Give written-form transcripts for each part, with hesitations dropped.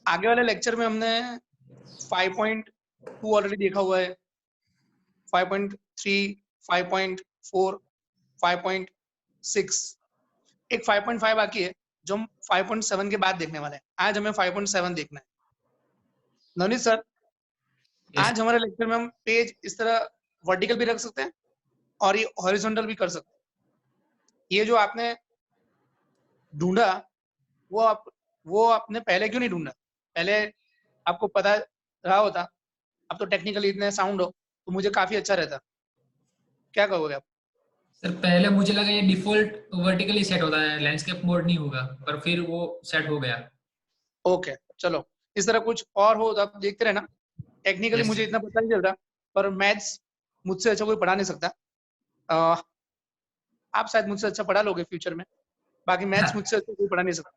आगे वाले लेक्चर में हमने 5.2 ऑलरेडी देखा हुआ है, 5.3, 5.4, 5.6, एक 5.5 बाकी है जो हम 5.7 के बाद देखने वाले हैं। आज हमें 5.7 देखना है। Navneet sir, Yes. आज हमारे लेक्चर में हम पेज इस तरह वर्टिकल भी रख सकते हैं और ये हॉरिजॉन्टल भी कर सकते हैं। ये जो आपने ढूंढा वो आपने पहले क्यों नहीं ढूंढा? पहले आपको पता रहा होता, अब तो टेक्निकली इतने साउंड हो तो मुझे काफी अच्छा रहता। क्या कहोगे आप? सर पहले मुझे लगा ये डिफॉल्ट वर्टिकली सेट होता है, लैंडस्केप मोड नहीं होगा, पर फिर वो सेट हो गया। ओके, चलो इस तरह कुछ और हो तो आप देखते रहना। टेक्निकली यस मुझे इतना पता नहीं चलता, पर मैथ्स मुझसे अच्छा कोई पढ़ा नहीं सकता। आप शायद मुझसे अच्छा पढ़ा लोगे फ्यूचर में, बाकी मैथ्स मुझसे अच्छा कोई पढ़ा नहीं सकता।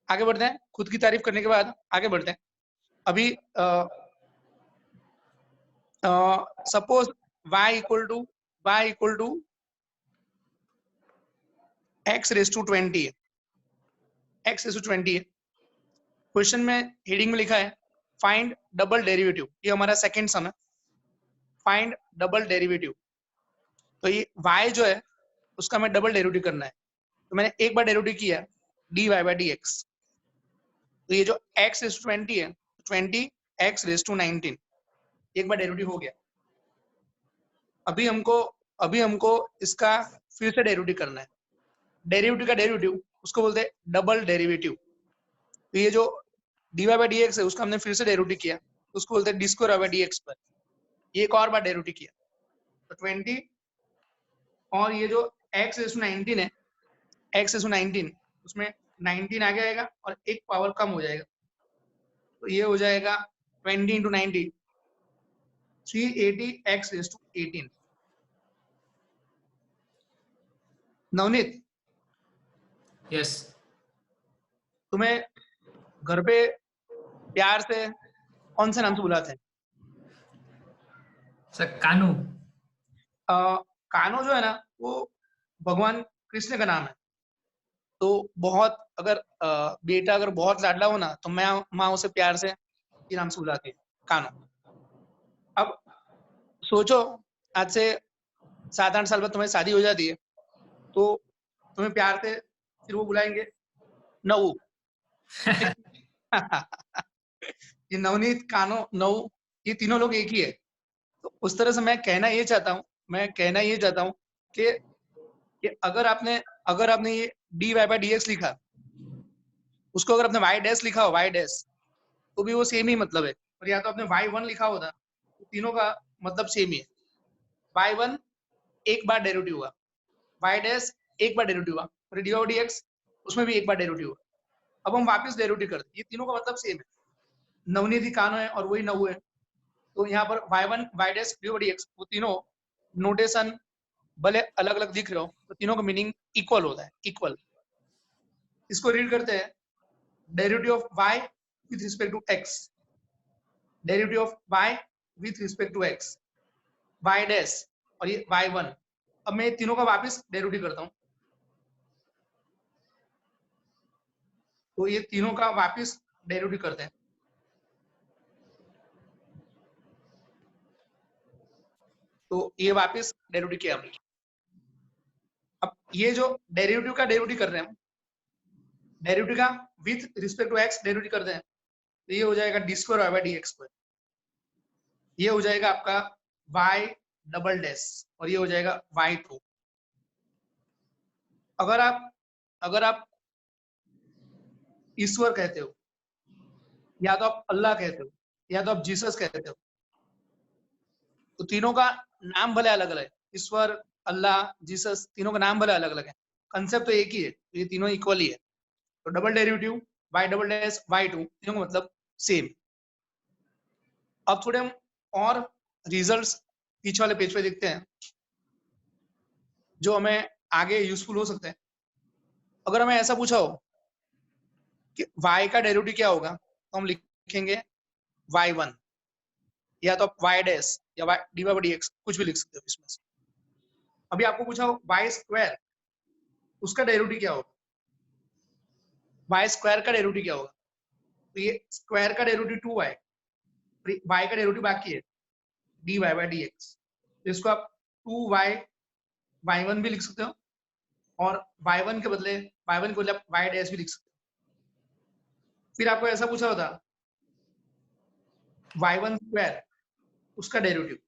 आगे बढ़ते हैं, खुद की तारीफ करने के बाद आगे बढ़ते हैं। अभी suppose y equal to x raise to 20 है, x रेज टू 20 है। क्वेश्चन में हेडिंग में लिखा है फाइंड डबल डेरिवेटिव, ये हमारा सेकंड सम है, फाइंड डबल डेरिवेटिव। तो ये y जो है उसका हमें डबल डेरिवेटिव करना है। तो मैंने एक बार डेरिवेटिव किया dy बाई dx, तो ये जो x रेज टू 20 है, 20 x रेज टू 19, एक बार डेरिवेटिव हो गया। अभी हमको इसका फिर से डेरिवेटिव करना है। डेरिवेटिव का डेरिवेटिव उसको बोलते हैं डबल डेरिवेटिव। तो ये जो dy बाई dx है उसका हमने फिर से डेरिवेटिव किया, उसको बोलते हैं डी स्क्वायर बाई dx पर। ये एक और बार डेरिवेटिव किया तो 20, और ये जो x रेज़ टू 19 है, x रेज़ टू 19, उसमें 19 आगे आएगा और एक पावर कम हो जाएगा, तो ये हो जाएगा 20 into 90, 380 x raise to 18। Navneet, yes तुम्हें घर पे प्यार से कौन से नाम से बुलाते हैं? सर कानू। कान्हो जो है ना, वो भगवान कृष्ण का नाम है। तो बहुत अगर बेटा अगर बहुत लाडला हो ना, तो मैं माँ उसे प्यार से ये नाम से बुलाती है, कान्हो। अब सोचो, आज से 7-8 साल बाद तुम्हारी शादी हो जाती है, तो तुम्हें प्यार से फिर वो बुलाएंगे नऊ। ये नवनीत, कान्हो, नऊ, ये तीनों लोग एक ही है। तो उस तरह से मैं कहना ये चाहता हूँ कि अगर आपने ये d y by D x लिखा, उसको अगर आपने वाई डैश लिखा हो, वाई डैश, तो भी वो सेम ही मतलब है। और या तो आपने y1 लिखा होता, तो तीनों का मतलब सेम ही है। y1 एक बार डेरिवेटिव हुआ, y डैश एक बार डेरिवेटिव हुआ, और dy और dx उसमें भी एक बार डेरिवेटिव हुआ। अब हम वापस डेरिवेटिव करते हैं, ये तीनों का मतलब सेम है। नवनीत ही कान्हो है और वही नऊ है, तो यहाँ पर y1 y डैश dy और dx, वो तीनों नोटेशन भले अलग अलग दिख रहे हो, तो तीनों का मीनिंग इक्वल होता है, इक्वल। इसको रीड करते हैं, derivative of y with respect to x, derivative of y with respect to x, y dash और ये y1। अब मैं तीनों का वापस डेरिवेटिव करता हूँ, तो ये तीनों का वापस डेरिवेटिव करते हैं, तो ये वापस डेरिवेटिव किया हमने। अब ये जो डेरिवेटिव का डेरिवेटिव कर रहे हैं, डेरिवेटिव का with respect to x derivative करते हैं, तो ये हो जाएगा d square y by D x square. ये हो जाएगा आपका y डबल डैश और ये हो जाएगा y2। अगर आप ईश्वर कहते हो, या तो आप अल्लाह कहते हो, या तो आप जीसस कहते हो, तो तीनों का नाम भले अलग अलग है, ईश्वर, अल्लाह, जीसस, तीनों का नाम भले अलग अलग है, कंसेप्ट तो एक ही है, तो ये तीनों इक्वल ही है। तो double derivative y double dash y2, तीनों का मतलब सेम। अब थोड़े हम और रिजल्ट्स पीछे वाले पेज पे देखते हैं, जो हमें आगे यूजफुल हो सकते हैं। अगर हमें ऐसा पूछा हो कि y का डेरिवेटिव क्या होगा, तो हम लिखेंगे y1, या तो आप y डैश या y dy बाई dx कुछ भी लिख सकते हो इसमें से। अभी आपको पूछा हो y स्क्वायर, उसका डेरिवेटिव क्या होगा, y स्क्वायर का डेरिवेटिव क्या होगा, तो ये स्क्वायर का डेरिवेटिव 2y, y का डेरिवेटिव बाकी है dy बाय dx। तो इसको आप 2y y1 भी लिख सकते हो, और y1 के बदले आप y डैश भी लिख सकते हो। फिर आपको ऐसा पूछा होता y1 स्क्वायर, उसका डेरिवेटिव,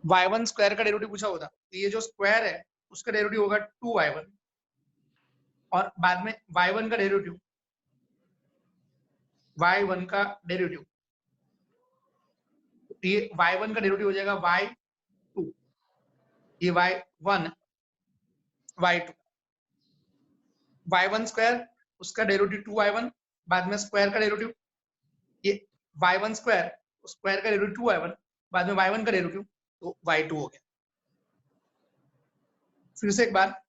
y1 स्क्वायर का डेरिवेटिव पूछा होता, तो ये जो स्क्वायर है उसका डेरिवेटिव होगा 2y1, और बाद में y1 का डेरिवेटिव, y1 का डेरिवेटिव, ये y1 का डेरिवेटिव हो जाएगा y2, ये y1 y2, y1 स्क्वायर उसका डेरिवेटिव 2y1, बाद में स्क्वायर का डेरिवेटिव, ये y1 स्क्वायर, स्क्वायर का डेरिवेटिव 2y1, बाद में y1 का डेरिवेटिव, तो y2 हो गया। फिर से एक बार,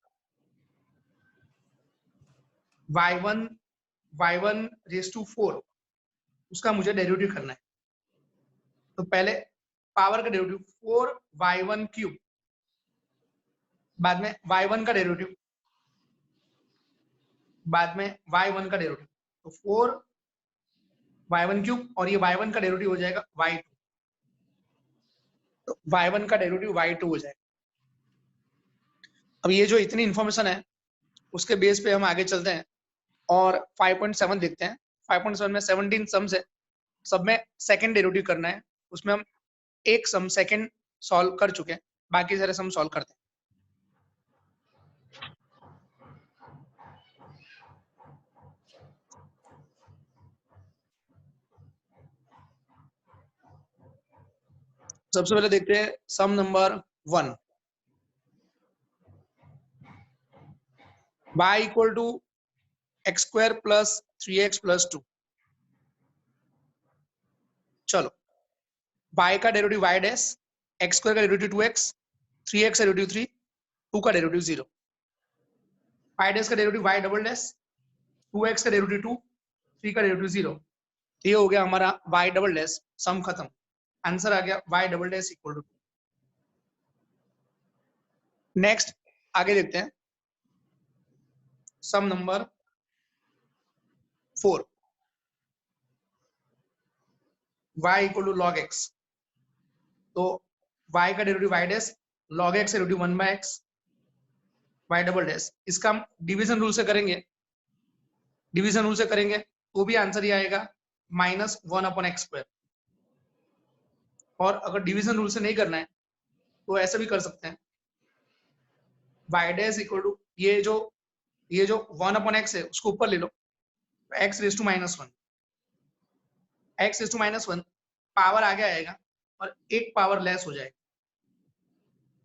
y1 रेज टू 4 उसका मुझे डेरिवेटिव करना है। तो पहले पावर का डेरिवेटिव 4y1 क्यूब, बाद में y1 का डेरिवेटिव, बाद में y1 का डेरिवेटिव, तो 4y1 क्यूब, और ये y1 का डेरिवेटिव हो जाएगा y2, तो y1 का डेरिवेटिव y2 हो जाएगा। अब ये जो इतनी इंफॉर्मेशन है उसके बेस पे हम आगे चलते हैं और 5.7 देखते हैं। 5.7 में 17 सम्स है, सब में सेकंड डेरिवेटिव करना है। उसमें हम एक सम सेकंड सॉल्व कर चुके हैं, बाकी सारे सम सॉल्व करते हैं। सबसे पहले देखते हैं sum number 1, y equal to x square plus 3x plus 2। चलो, y का derivative y dash, x square का डेरिवेटिव 2x, 3x का डेरिवेटिव 3, 2 का डेरिवेटिव 0, y डैश का derivative y double dash, 2x का डेरिवेटिव 2, 3 का डेरिवेटिव 0। ये हो गया हमारा y डबल डैश, सम खत्म। आंसर आ गया y double dash equal to. Next आगे देखते हैं sum number 4, y equal to log x। तो y का derivative y dash, log x derivative 1 by x, y double dash. इसका हम डिवीजन रूल से करेंगे, डिवीजन रूल से करेंगे तो भी आंसर ये आएगा -1/x²। और अगर डिवीजन रूल से नहीं करना है तो ऐसा भी कर सकते हैं, y डैश इक्वल टू ये जो 1/x है उसको ऊपर ले लो, x raise to -1, x raise to -1 power आगे आएगा और एक पावर लेस हो जाएगा,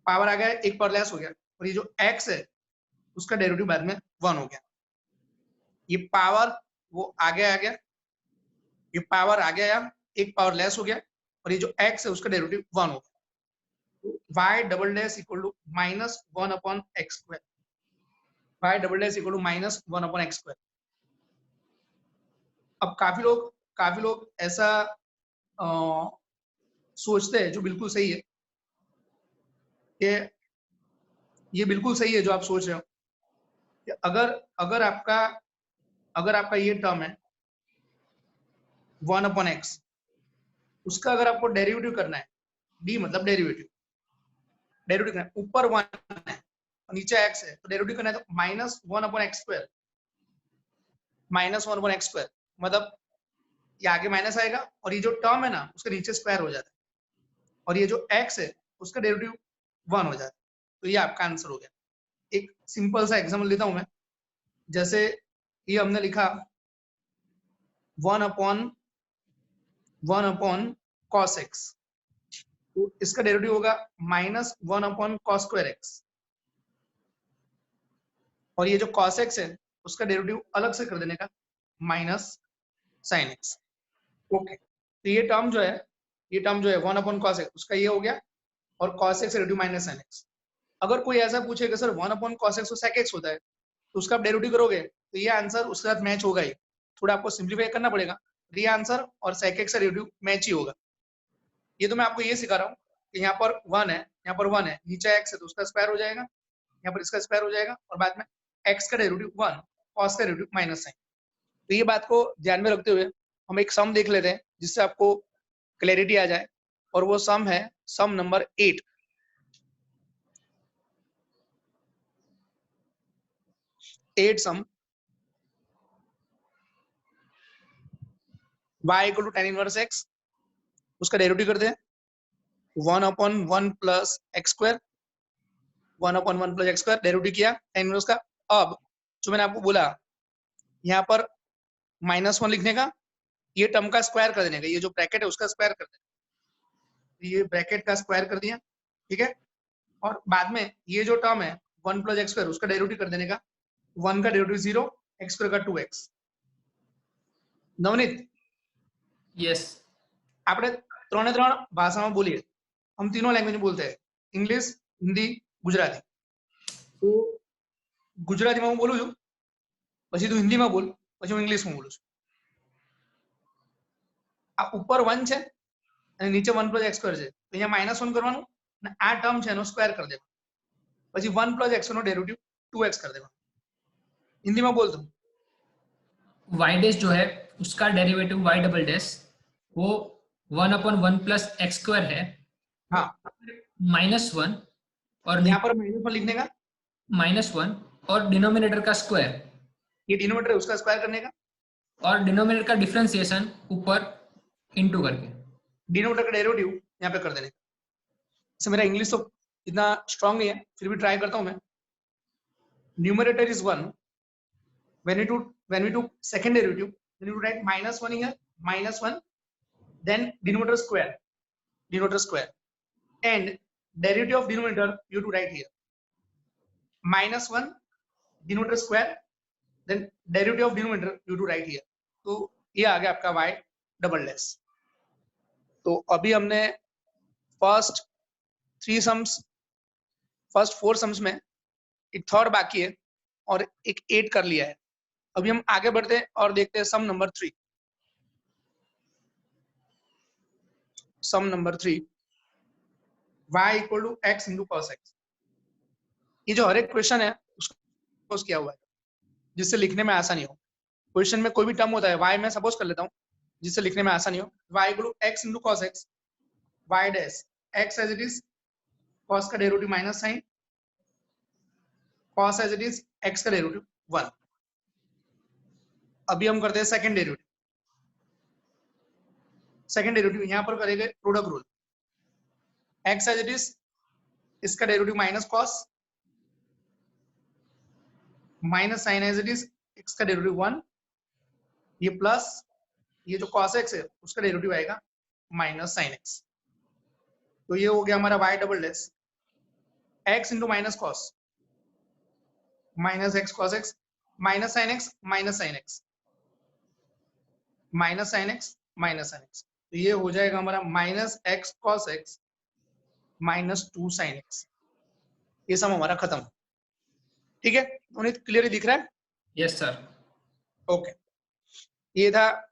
पावर आ गया, एक पावर लेस हो गया, और ये जो x है उसका डेरिवेटिव बाद में 1 हो गया। ये पावर वो आगे आ गया, ये पावर आ गया, एक पावर लेस हो गया, और ये जो x है उसका डेरिवेटिव 1 हो गया। y double dash equal to -1/x², y double dash equal to -1/x²। अब काफी लोग ऐसा सोचते हैं, जो बिल्कुल सही है, कि ये बिल्कुल सही है जो आप सोच रहे हो, कि अगर आपका ये टर्म है 1/x, उसका अगर आपको डेरिवेटिव करना है, d मतलब डेरिवेटिव करना है, ऊपर 1 है और नीचे x है, तो डेरिवेटिव करना है तो -1/x², -1/x², मतलब ये आगे माइनस आएगा और ये जो टर्म है ना उसके नीचे स्क्वायर हो जाता है, और ये जो x है उसका डेरिवेटिव 1 हो जाता है। तो ये आपका आंसर हो गया। एक सिंपल सा एग्जांपल लेता हूं मैं, जैसे ये हमने लिखा 1/cos x, तो इसका डेरिवेटिव होगा -1/cos²x, और ये जो cos x है उसका डेरिवेटिव अलग से कर देने का -sin x। ओके, तो ये टर्म जो है 1/cos x उसका ये हो गया, और cos x derivative -sin x। अगर कोई ऐसा पूछेगा सर 1/cos x तो sec x होता है, तो उसका आप डेरिवेटिव करोगे तो ये आंसर उसके साथ मैच होगा ही, थोड़ा आपको सिंप्लीफाई करना पड़ेगा, ये आंसर और sec x का डेरिवेटिव मैच ही होगा। ये तो मैं आपको ये सिखा रहा हूँ कि यहाँ पर 1 है, यहाँ पर 1 है, नीचे x है तो उसका स्क्वायर हो जाएगा, यहाँ पर इसका स्क्वायर हो जाएगा, और बाद में x का डेरिवेटिव 1, cos का डेरिवेटिव -sin। तो ये बात को ध्यान में रखते हुए हम एक सम देख लेते हैं जिससे आपको क्लैरिटी आ जाए, और वो सम है sum number 8। Sum y equal to tan inverse x, उसका डेरिवेटिव करते हैं 1/1 plus x square, 1/1 plus x square derivative किया tan इनवर्स का। अब जो मैंने आपको बोला यहाँ पर -1 लिखने का, ये टर्म का स्क्वायर कर देने का, ये जो ब्रैकेट है उसका स्क्वायर कर देना, ये ब्रैकेट का स्क्वायर कर दिया, ठीक है। और बाद में ये जो टर्म है 1 प्लस एक्स स्क्वायर, उसका डेरिवेटिव कर देने का, 1 का डेरिवेटिव 0, एक्स स्क्वायर का 2x। नवनीत, यस આપણે 3 ભાષામાં બોલીએ, हम तीनों लैंग्वेज में बोलते हैं, इंग्लिश, हिंदी, गुजराती। तो गुजराती में હું બોલું છું, પછી તું હિન્દીમાં બોલ, પછી હું ઇંગ્લિશમાં બોલું છું। આ ઉપર 1 છે અને નીચે 1 પ્લસ x સ્ક્વેર છે, તો અહીંયા -1 કરવાનું અને આ ટર્મ છે એનો સ્ક્વેર કરી દેવાનો, પછી 1 પ્લસ x નો ડેરિવેટિવ 2x कर देવાનો। हिंदीમાં બોલ તું। y डैश जो है उसका डेरिवेटिव y डबल डैश वो 1/1 प्लस एक्स स्क्वायर है, हाँ, -1 और यहाँ पर -1 लिखने का, -1 और डिनोमिनेटर का स्क्वायर, ये डिनोमिनेटर है उसका स्क्वायर करने का, और डिनोमिनेटर का डिफरेंशिएशन ऊपर इनटू करके डिनोमिनेटर का डेरिवेटिव यहाँ पे कर देने का। जैसे मेरा इंग्लिश तो इतना स्ट्रांग नहीं है, फिर भी ट्राई करता हूँ मैं। Numerator is 1, when we do second derivative, then you write -1 here, -1, then denominator square, and derivative of denominator you have to write here -1 denominator square, then derivative of denominator you have to write here। तो ये आ गया आपका y double dash. तो अभी हमने first 4 sums में एक थर्ड बाकी है और एक 8 कर लिया है। अभी हम आगे बढ़ते हैं और देखते हैं sum number 3। Sum number 3, y equal to x into cos x। ये जो हर एक क्वेश्चन है उसको किया हुआ है जिससे लिखने में आसानी हो। क्वेश्चन में कोई भी टर्म होता है, y मैं सपोज कर लेता हूँ जिससे लिखने में आसानी हो, y equal to x into cos x, y dash x as it is, cos का derivative minus sine, cos as it is, x का डेरिवेटिव 1। अभी हम करते हैं सेकंड डेरिवेटिव। सेकंड डेरिवेटिव यहाँ पर करेंगे product rule, x as it is, इसका derivative minus cos, minus sine as it is, x का डेरिवेटिव 1, ये प्लस, ये जो cos x है उसका डेरिवेटिव आएगा माइनस साइन x। तो ये हो गया हमारा y double dash x into minus cos, minus x cos x, minus sine x, minus sine x, minus sine x, minus sine x. तो ये हो जाएगा हमारा minus x cos x minus 2 sine x. ये सम हमारा खत्म। ठीक है, उन्हें क्लियरली दिख रहा है? Yes sir. ओके, ये था।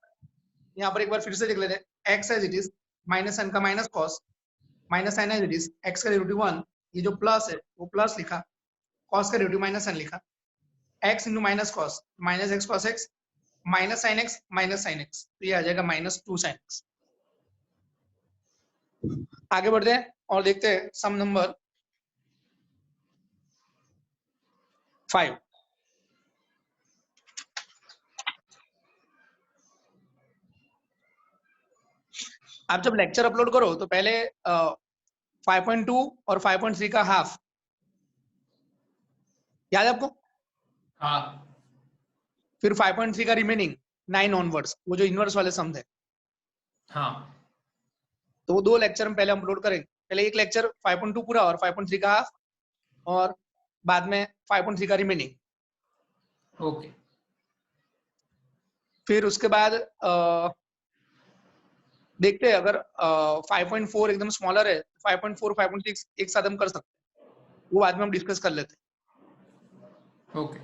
यहाँ पर एक बार फिर से देख लेते हैं, x as it is, minus sine का minus cos, minus sine as it is, x का डेरिवेटिव 1, ये जो प्लस है वो प्लस लिखा, कॉस का डेरिवेटिव माइनस साइन लिखा, x into minus cos, minus x cos x, minus sine x, minus sine x. तो ये आ जाएगा माइनस 2 साइन एक्स। आगे बढ़ते हैं और देखते हैं सम नंबर 5। आप जब लेक्चर अपलोड करो तो पहले 5.2 और 5.3 का हाफ याद है आपको? हाँ। फिर 5.3 का रिमेनिंग 9 ऑनवर्ड्स, वो जो इनवर्स वाले सम थे। हाँ। तो वो 2 लेक्चर हम पहले अपलोड करेंगे। पहले एक लेक्चर 5.2 पूरा और 5.3 का हाफ, और बाद में 5.3 का रिमेनिंग। ओके। फिर उसके बाद देखते हैं अगर 5.4 एकदम स्मॉलर है, 5.4 5.6 एक साथ हम कर सकते हैं, वो बाद में हम डिस्कस कर लेते हैं। ओके।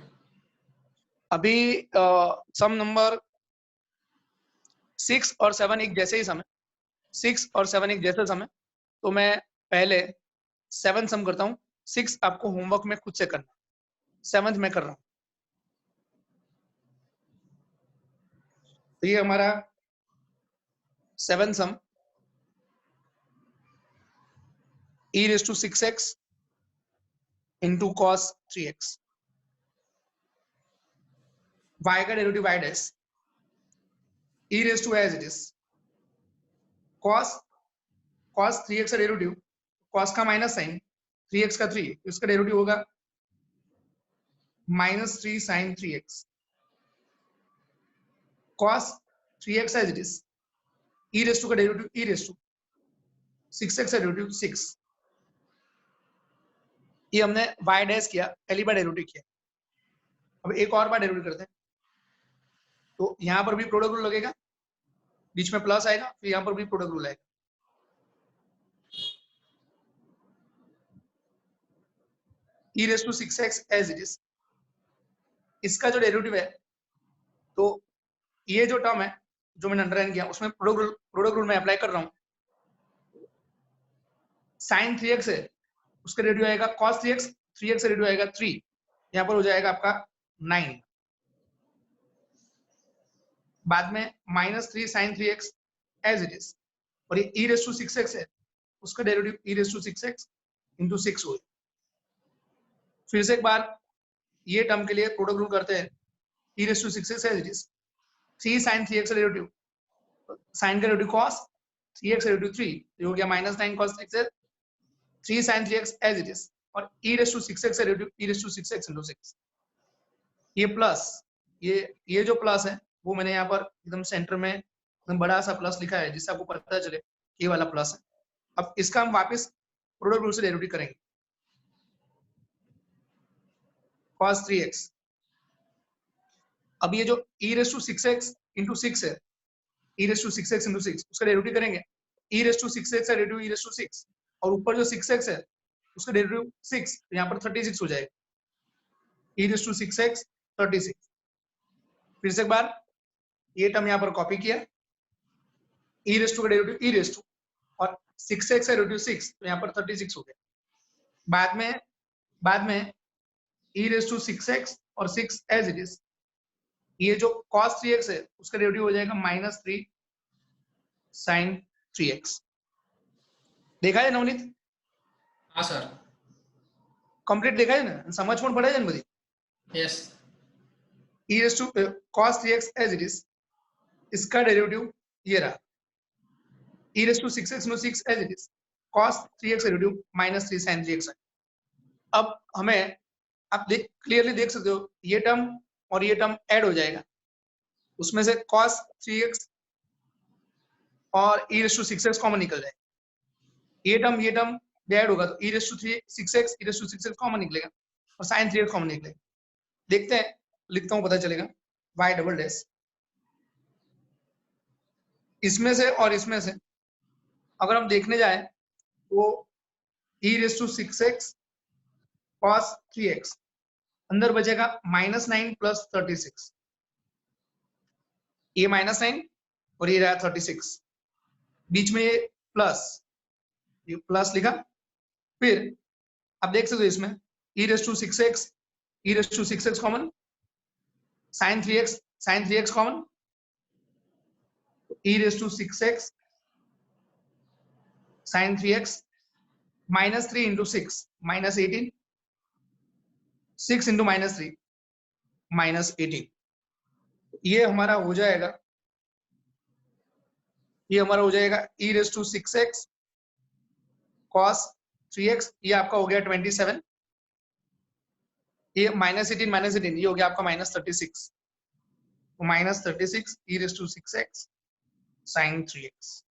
अभी सम नंबर 6 और 7 एक जैसे ही समय, 6 और 7 एक जैसे समय, तो मैं पहले 7 सम करता हूँ, 6 आपको होमवर्क में खुद से करना, 7th में कर रहा हूँ। तो ये हमारा 7 सम e raised to 6x into cos 3x, y का derivative y dash e raised to as it is cos 3x का डेरिवेटिव, cos का माइनस साइन 3x का 3, इसका डेरिवेटिव होगा -3 sin 3x, cos 3x as it is e raised to का derivative e raised to 6x का derivative 6, ये हमने y dash किया, पहली बार डेरिवेटिव किया। अब एक और बार डेरिवेटिव करते हैं, तो यहाँ पर भी प्रोडक्ट रूल लगेगा, बीच में प्लस आएगा, फिर यहाँ पर भी प्रोडक्ट रूल आएगा। e raised to 6x as it is, इसका जो डेरिवेटिव है, तो ये जो टर्म है जो मैंने अंडरलाइन किया उसमें प्रोडक्ट रूल में अप्लाई कर रहा हूँ। sin 3x है, उसका डेरिवेटिव आएगा cos 3x, 3x का डेरिवेटिव आएगा 3, यहाँ पर हो जाएगा आपका 9, बाद में -3 sin 3x as it is, और ये e raised to 6x है, उसका derivative e raised to 6x into 6 हो। फिर से एक बार ये टर्म के लिए प्रोडक्ट रूल करते हैं, e raised to 6x as it is, 3 sin 3x का डेरिवेटिव, sin का डेरिवेटिव cos 3x का डेरिवेटिव 3, ये हो गया -9 cos 3x, 3 sin 3x as it is, और e raised to 6x का derivative e raised to 6x into 6, ये plus, ये जो प्लस है वो मैंने यहाँ पर एकदम सेंटर में एकदम बड़ा सा प्लस लिखा है, जिससे आपको पता चले ये वाला प्लस है। अब इसका हम वापस प्रोडक्ट रूल से डेरिवेटिव करेंगे, cos 3x, अब ये जो e raised to 6x into 6 है, e raised to 6x into 6, उसका डेरिवेटिव करेंगे, e raised to 6x का डेरिवेटिव e raised to 6, और ऊपर जो 6x है उसका डेरिवेटिव 6, तो यहाँ पर 36 हो जाएगा, e raised to 6x 36। फिर से एक बार ये टर्म यहाँ पर कॉपी किया, e raised to का डेरिवेटिव e raised to, और 6x का डेरिवेटिव 6, तो यहाँ पर 36 हो गया। बाद में e raised to 6x और 6 as it is, ये जो cos 3x है उसका डेरिवेटिव हो जाएगा -3 sin 3x। देखा है नवनीत? हाँ सर, कंप्लीट देखा है ना, समझ में पड़ा है जनपदी? Yes. e raised to cos 3x as it is, इसका डेरिवेटिव ये रहा, e raised to 6x into 6 as it is, cos 3x का डेरिवेटिव -3 sin 3x है। अब हमें आप क्लियरली देख सकते हो, ये टर्म और ये टर्म ऐड हो जाएगा, उसमें से cos 3x और e raised to 6x common निकल जाएगा, ये टर्म ऐड होगा तो e raised to 6x e raised to 6x common निकलेगा और sin 3x कॉमन निकलेगा। देखते हैं, लिखता हूं, पता चलेगा, y डबल डैश, इसमें से और इसमें से अगर हम देखने जाए तो e raised to 6x cos 3x, अंदर बचेगा -9 प्लस 36, ये -9 और ये रहा 36, बीच में ये प्लस लिखा। फिर आप देख सकते हो इसमें e raised to 6x e raised to 6x common, sin 3x common, e raised to 6x sin 3x, -3 into 6 -18, 6 into -3 -18, ये हमारा हो जाएगा e raised to 6x cos 3x, ये आपका हो गया 27, ये -18 ये हो गया आपका -36, -36 e raised to 6x sin 3x,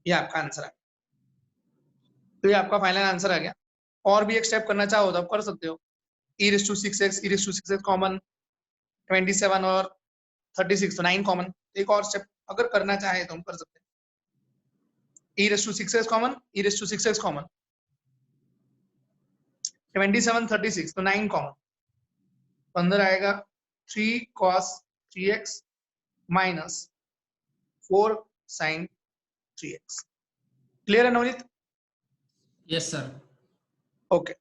ये आपका आंसर है। तो ये आपका फाइनल आंसर आ गया। और भी एक स्टेप करना चाहो तो आप कर सकते हो, e raised to 6x common, 27 और 36 तो 9 कॉमन, एक और स्टेप अगर करना चाहे तो हम कर सकते हैं, e raised to 6x common, e raised to 6x common, 27 36 तो 9 कॉमन, तो अंदर आएगा 3 cos 3x minus 4 sin 3x। Clear है नवनीत? Yes sir. ओके,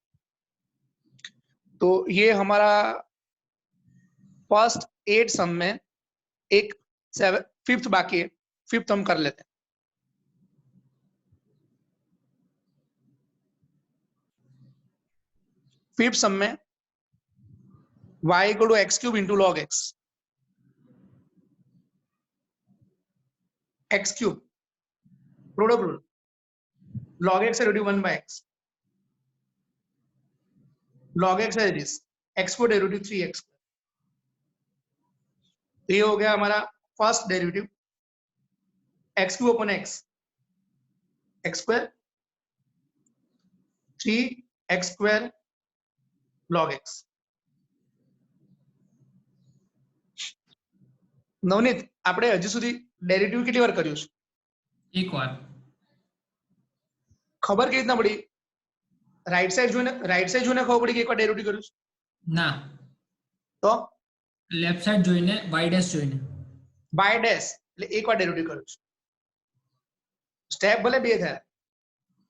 तो ये हमारा फर्स्ट 8 सम में एक फिफ्थ बाकी है, फिफ्थ हम कर लेते हैं। फिफ्थ सम में y equal to x cube into log x, x cube product rule, log x derivative 1 by x, log x है दिस, x को डेरिवेटिव 3x, तो ये हो गया हमारा first derivative, x cube upon x square, 3x square log x। Navneet, આપણે હજી સુધી ડેરિવેટિવ કેટલી વાર કર્યું છે? एक बार। ખબર કેવી રીતના પડી? રાઈટ સાઈડ જોઈને ખબર પડી કે એકવાર ડેરિવેટિવ કર્યું છે? ના, તો લેફ્ટ સાઈડ જોઈને y ડેશ જોઈને y ડેશ એટલે એકવાર ડેરિવેટિવ કર્યું છે। સ્ટેપ ભલે બે થયા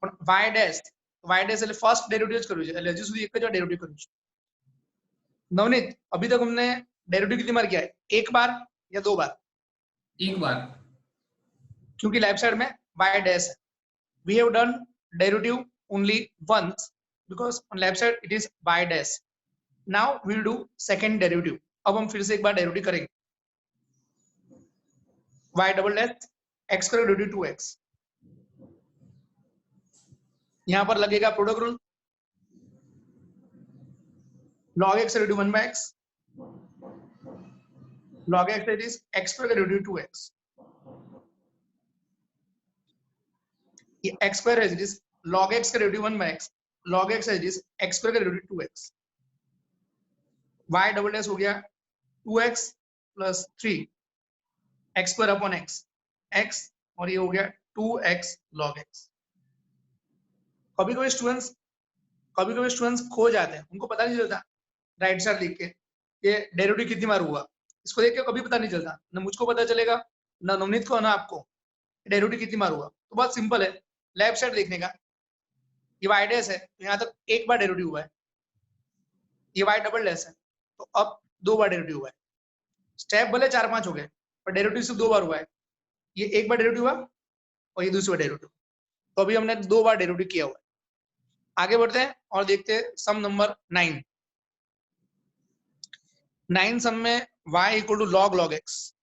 પણ y ડેશ એટલે ફર્સ્ટ ડેરિવેટિવ જ કર્યું છે, એટલે હજી સુધી એક જ વાર ડેરિવેટિવ કર્યું છે। नवनीत, अभी तक हमने डेरिवेटिव कितनी बार किया है? एक बार या दो बार? एक बार, क्योंकि लेफ्ट साइड में y डैश है। We have done derivative only once because on left side it is y dash. Now we will do second derivative. अब हम फिर से एक बार डेरिवेटिव करेंगे। y double dash x square derivative 2x, यहाँ पर लगेगा product rule, log x derivative 1 by x, log x that is x square derivative 2x, ये x स्क्वायर है जिस log x का derivative 1 by x, log x है जिस x square का derivative 2x, y double dash हो गया 2x plus 3 x square upon x, और ये हो गया 2x log x। कभी कभी स्टूडेंट्स खो जाते हैं, उनको पता नहीं चलता राइट साइड लिख के ये डेरिवेटिव कितनी बार हुआ, इसको देख के कभी पता नहीं चलता, ना मुझको पता चलेगा ना नवनीत को ना आपको डेरिवेटिव कितनी बार हुआ। तो बहुत सिंपल है लेफ्ट साइड देखने का, ये y डैश है तो यहाँ तक एक बार डेरिवेटिव हुआ है, ये y डबल डैश है तो अब दो बार डेरिवेटिव हुआ है। स्टेप भले 4-5 हो गए पर डेरिवेटिव सिर्फ दो बार हुआ है, ये एक बार डेरिवेटिव हुआ और ये दूसरी बार डेरिवेटिव, तो अभी हमने दो बार डेरिवेटिव किया हुआ है। आगे बढ़ते हैं और देखते हैं सम नंबर 9। 9 सम में y equal to log x,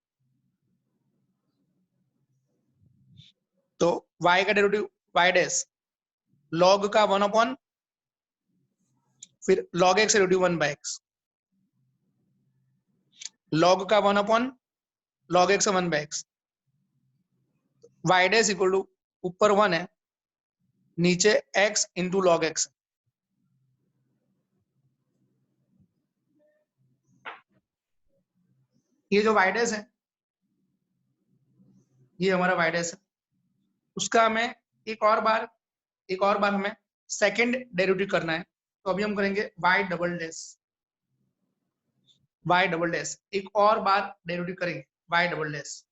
तो y का डेरिवेटिव y डैश log का 1 अपॉन फिर log x derivative 1 by x, log का 1 upon log x 1 by x, y dash equal to ऊपर 1 है नीचे x इंटू log x, ये जो y डैश है ये हमारा y डैश है, उसका हमें एक और बार हमें सेकंड डेरिवेटिव करना है, तो अभी हम करेंगे y डबल डैश, एक और बार डेरिवेटिव करेंगे y डबल डैश।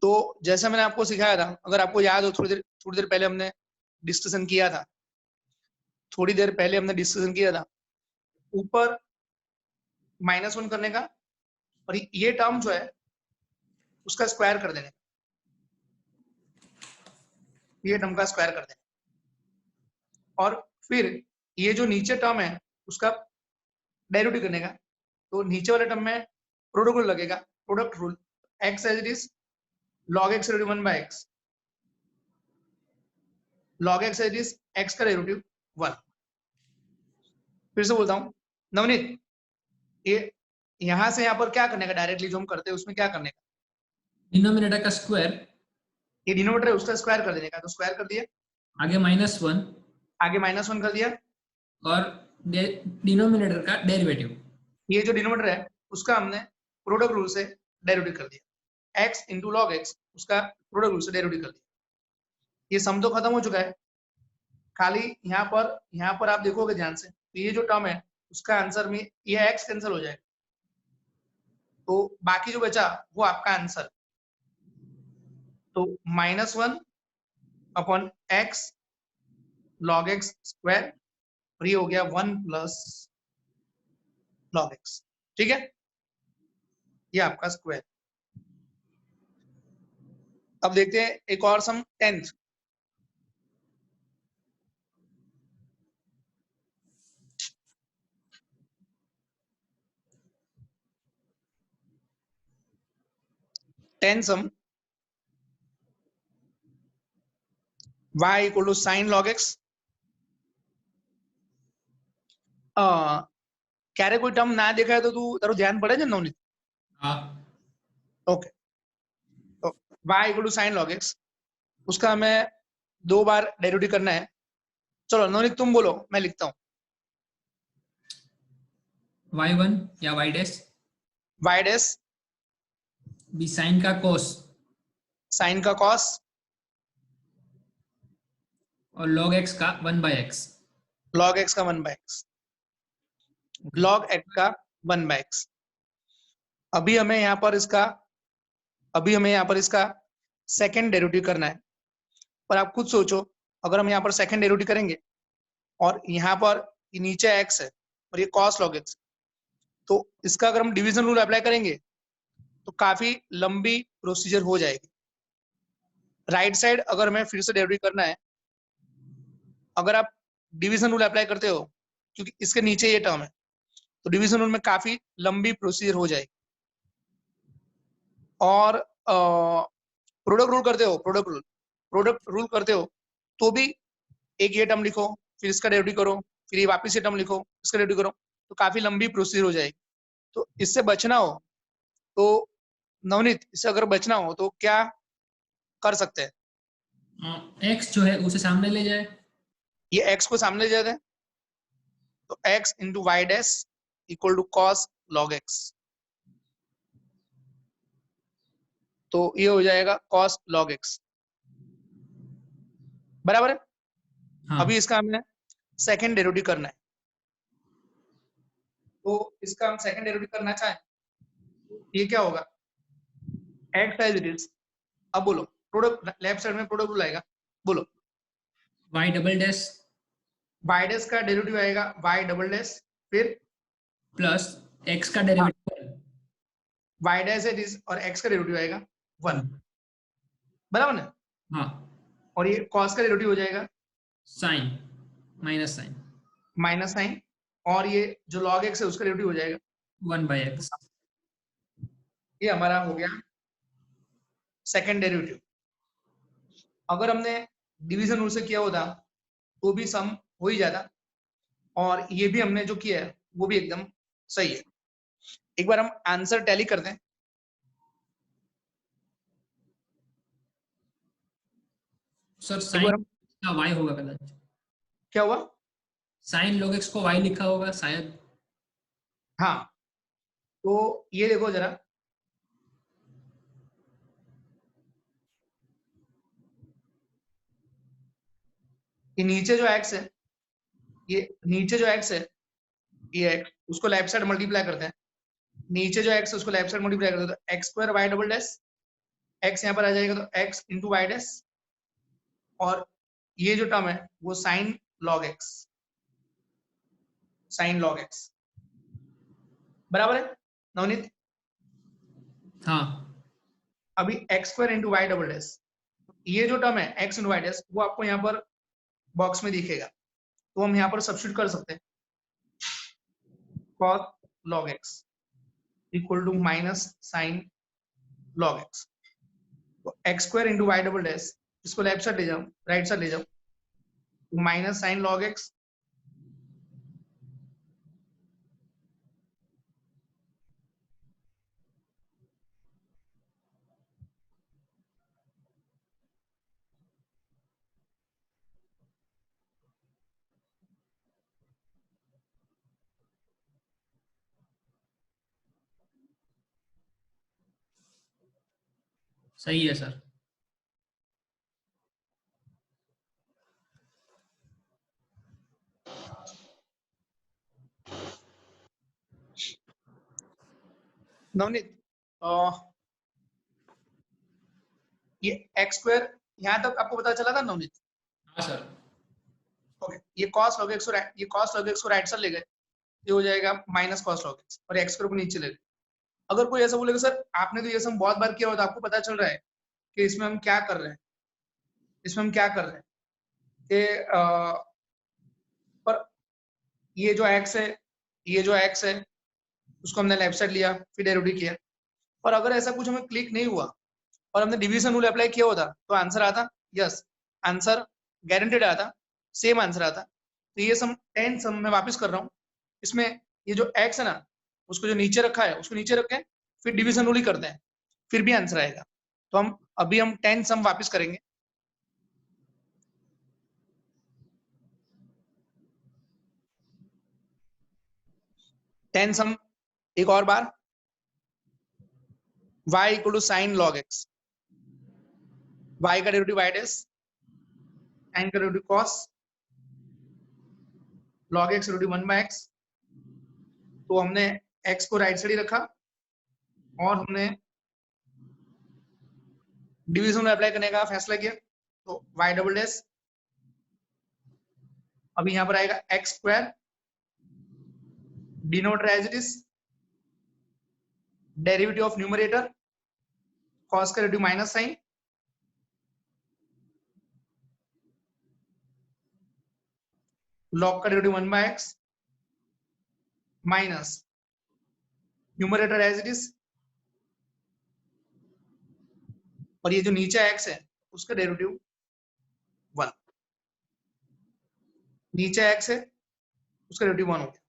तो जैसा मैंने आपको सिखाया था, अगर आपको याद हो थोड़ी देर पहले हमने डिस्कशन किया था, ऊपर -1 करने का और ये टर्म जो है उसका स्क्वायर कर देने, ये टर्म का स्क्वायर कर देना, और फिर ये जो नीचे टर्म है उसका डेरिवेटिव करने का, तो नीचे वाले टर्म में प्रोडक्ट रूल लगेगा, product rule x as it is log x derivative 1 by x, log x as it is x का डेरिवेटिव 1। फिर से बोलता हूं नवनीत, ये यहां से यहां पर क्या करने का, डायरेक्टली जो हम करते हैं उसमें क्या करने का, डिनोमिनेटर का स्क्वायर, ये डिनोमिनेटर है उसका स्क्वायर कर देने का, तो स्क्वायर कर दिया, आगे -1, आगे -1 कर दिया, और डिनोमिनेटर का डेरिवेटिव, ये जो डिनोमिनेटर है उसका हमने प्रोडक्ट रूल से डेरिवेटिव कर दिया, x इंटू लॉग एक्स उसका प्रोडक्ट रूल से डेरिवेटिव कर दिया। ये सम तो खत्म हो चुका है, खाली यहाँ पर आप देखोगे ध्यान से, तो ये जो टर्म है उसका आंसर में ये x कैंसिल हो जाएगा, तो बाकी जो बचा वो आपका आंसर, तो -1 upon x log x square, और ये हो गया 1 प्लस log x, ठीक है, ये आपका स्क्वायर। अब देखते हैं एक और sum 10th। Sum y equal to sine log x। ક્યારે કોઈ ટર્મ ના દેખાય તો તું તારું ધ્યાન પડે છે નવનીત? हाँ ओके, तो y equal to sine log x, उसका हमें 2 बार डेरिवेटिव करना है। चलो नवनीत तुम बोलो, मैं लिखता हूँ। y1 या y dash y dash be sine का कोस साइन का कॉस और log x का 1/x। log x का 1/x, log x का 1/x। अभी हमें यहाँ पर इसका सेकंड डेरिवेटिव करना है। पर आप खुद सोचो, अगर हम यहाँ पर सेकंड डेरिवेटिव करेंगे और यहाँ पर ये नीचे x है और ये cos log x, तो इसका अगर हम डिवीजन रूल अप्लाई करेंगे तो काफी लंबी प्रोसीजर हो जाएगी। राइट साइड अगर हमें फिर से डेरिवेटिव करना है, अगर आप डिवीजन रूल अप्लाई करते हो, क्योंकि इसके नीचे ये टर्म है, तो डिवीजन रूल में काफी लंबी प्रोसीजर हो जाएगी। और प्रोडक्ट रूल करते हो तो भी एक ये टर्म लिखो, फिर इसका डेरिवेटिव करो, फिर ये वापस ये टर्म लिखो, इसका डेरिवेटिव करो, तो काफी लंबी प्रोसीजर हो जाएगी। तो इससे बचना हो तो नवनीत, इससे अगर बचना हो तो क्या कर सकते हैं? x जो है उसे सामने ले जाए। ये x को सामने ले जाते हैं, तो x into y dash equal to cos log x, तो ये हो जाएगा cos log x, बराबर है। हाँ अभी इसका हमें सेकंड डेरिवेटिव करना है, तो इसका हम सेकंड डेरिवेटिव करना चाहें, ये क्या होगा, x एज इट इज। अब बोलो, प्रोडक्ट लेफ्ट साइड में प्रोडक्ट रूल आएगा, बोलो। y double dash y dash का डेरिवेटिव आएगा y डबल डैश, फिर प्लस x का derivative y dash it is और x का डेरिवेटिव आएगा 1, बराबर ना। हाँ और ये cos का डेरिवेटिव हो जाएगा sine minus sine minus sine, और ये जो log x है उसका डेरिवेटिव हो जाएगा 1/x। ये हमारा हो गया सेकंड डेरिवेटिव। अगर हमने डिवीजन रूल से किया होता तो भी सम हो ही जाता, और ये भी हमने जो किया है वो भी एकदम सही है। एक बार हम आंसर टैली करते हैं। सर एक बार साइन हम, का y होगा कदाच, क्या हुआ? साइन log x को y लिखा होगा शायद। हाँ, तो ये देखो जरा, ये नीचे जो x है, ये नीचे जो x है, ये x, उसको लेफ्ट साइड मल्टीप्लाई करते हैं। नीचे जो x है उसको लेफ्ट साइड मल्टीप्लाई करते हैं, तो x square y double dash, x यहाँ पर आ जाएगा तो x इंटू वाई डैश, और ये जो टर्म है वो sine log x, sine log x, बराबर है नवनीत। हाँ अभी x square into y double dash, ये जो टर्म है x इंटू वाई डैश वो आपको यहाँ पर बॉक्स में दिखेगा, तो हम यहाँ पर सब्स्टिट्यूट कर सकते हैं। cos log x equal to minus sine log x, तो x square into y double dash, इसको लेफ्ट साइड ले जाओ, राइट साइड ले जाओ, माइनस साइन log x सही है सर। नवनीत, ये एक्स स्क्वायर यहाँ तक आपको पता चला था नवनीत? हाँ सर। ओके, ये cos log x को ये cos log x को राइट साइड ले गए, ये हो जाएगा माइनस कॉस लॉग एक्स, और एक्स स्क्वायर को नीचे ले लो। अगर कोई ऐसा बोलेगा सर आपने तो ये सम बहुत बार किया होता, आपको पता चल रहा है कि इसमें हम क्या कर रहे हैं, इसमें हम क्या कर रहे हैं कि पर ये जो एक्स है, ये जो एक्स है उसको हमने लेफ्ट साइड लिया, फिर डेरिवेटिव किया। और अगर ऐसा कुछ हमें क्लिक नहीं हुआ और हमने डिवीजन रूल अप्लाई किया होता तो आंसर आता, यस आंसर गारंटेड आता, सेम आंसर आता। तो ये सम 10 सम मैं वापस कर रहा हूँ, इसमें ये जो x है ना उसको जो नीचे रखा है उसको नीचे रखें, फिर डिवीजन रूल ही करते हैं, फिर भी आंसर आएगा। तो हम अभी 10 सम वापस करेंगे। टेन सम एक और बार, y equal to sine log x, y का डेरिवेटिव y डैश, साइन का derivative cos log x derivative 1/x। तो हमने x को राइट साइड ही रखा और हमने डिवीजन में अप्लाई करने का फैसला किया, तो y डबल डैश, अभी यहां पर आएगा x square, denominator as it is, derivative of numerator cos का डेरिवेटिव माइनस साइन, लॉग का derivative 1/x minus numerator as it is, और ये जो नीचे x है उसका डेरिवेटिव 1, नीचे x है उसका डेरिवेटिव 1 हो गया,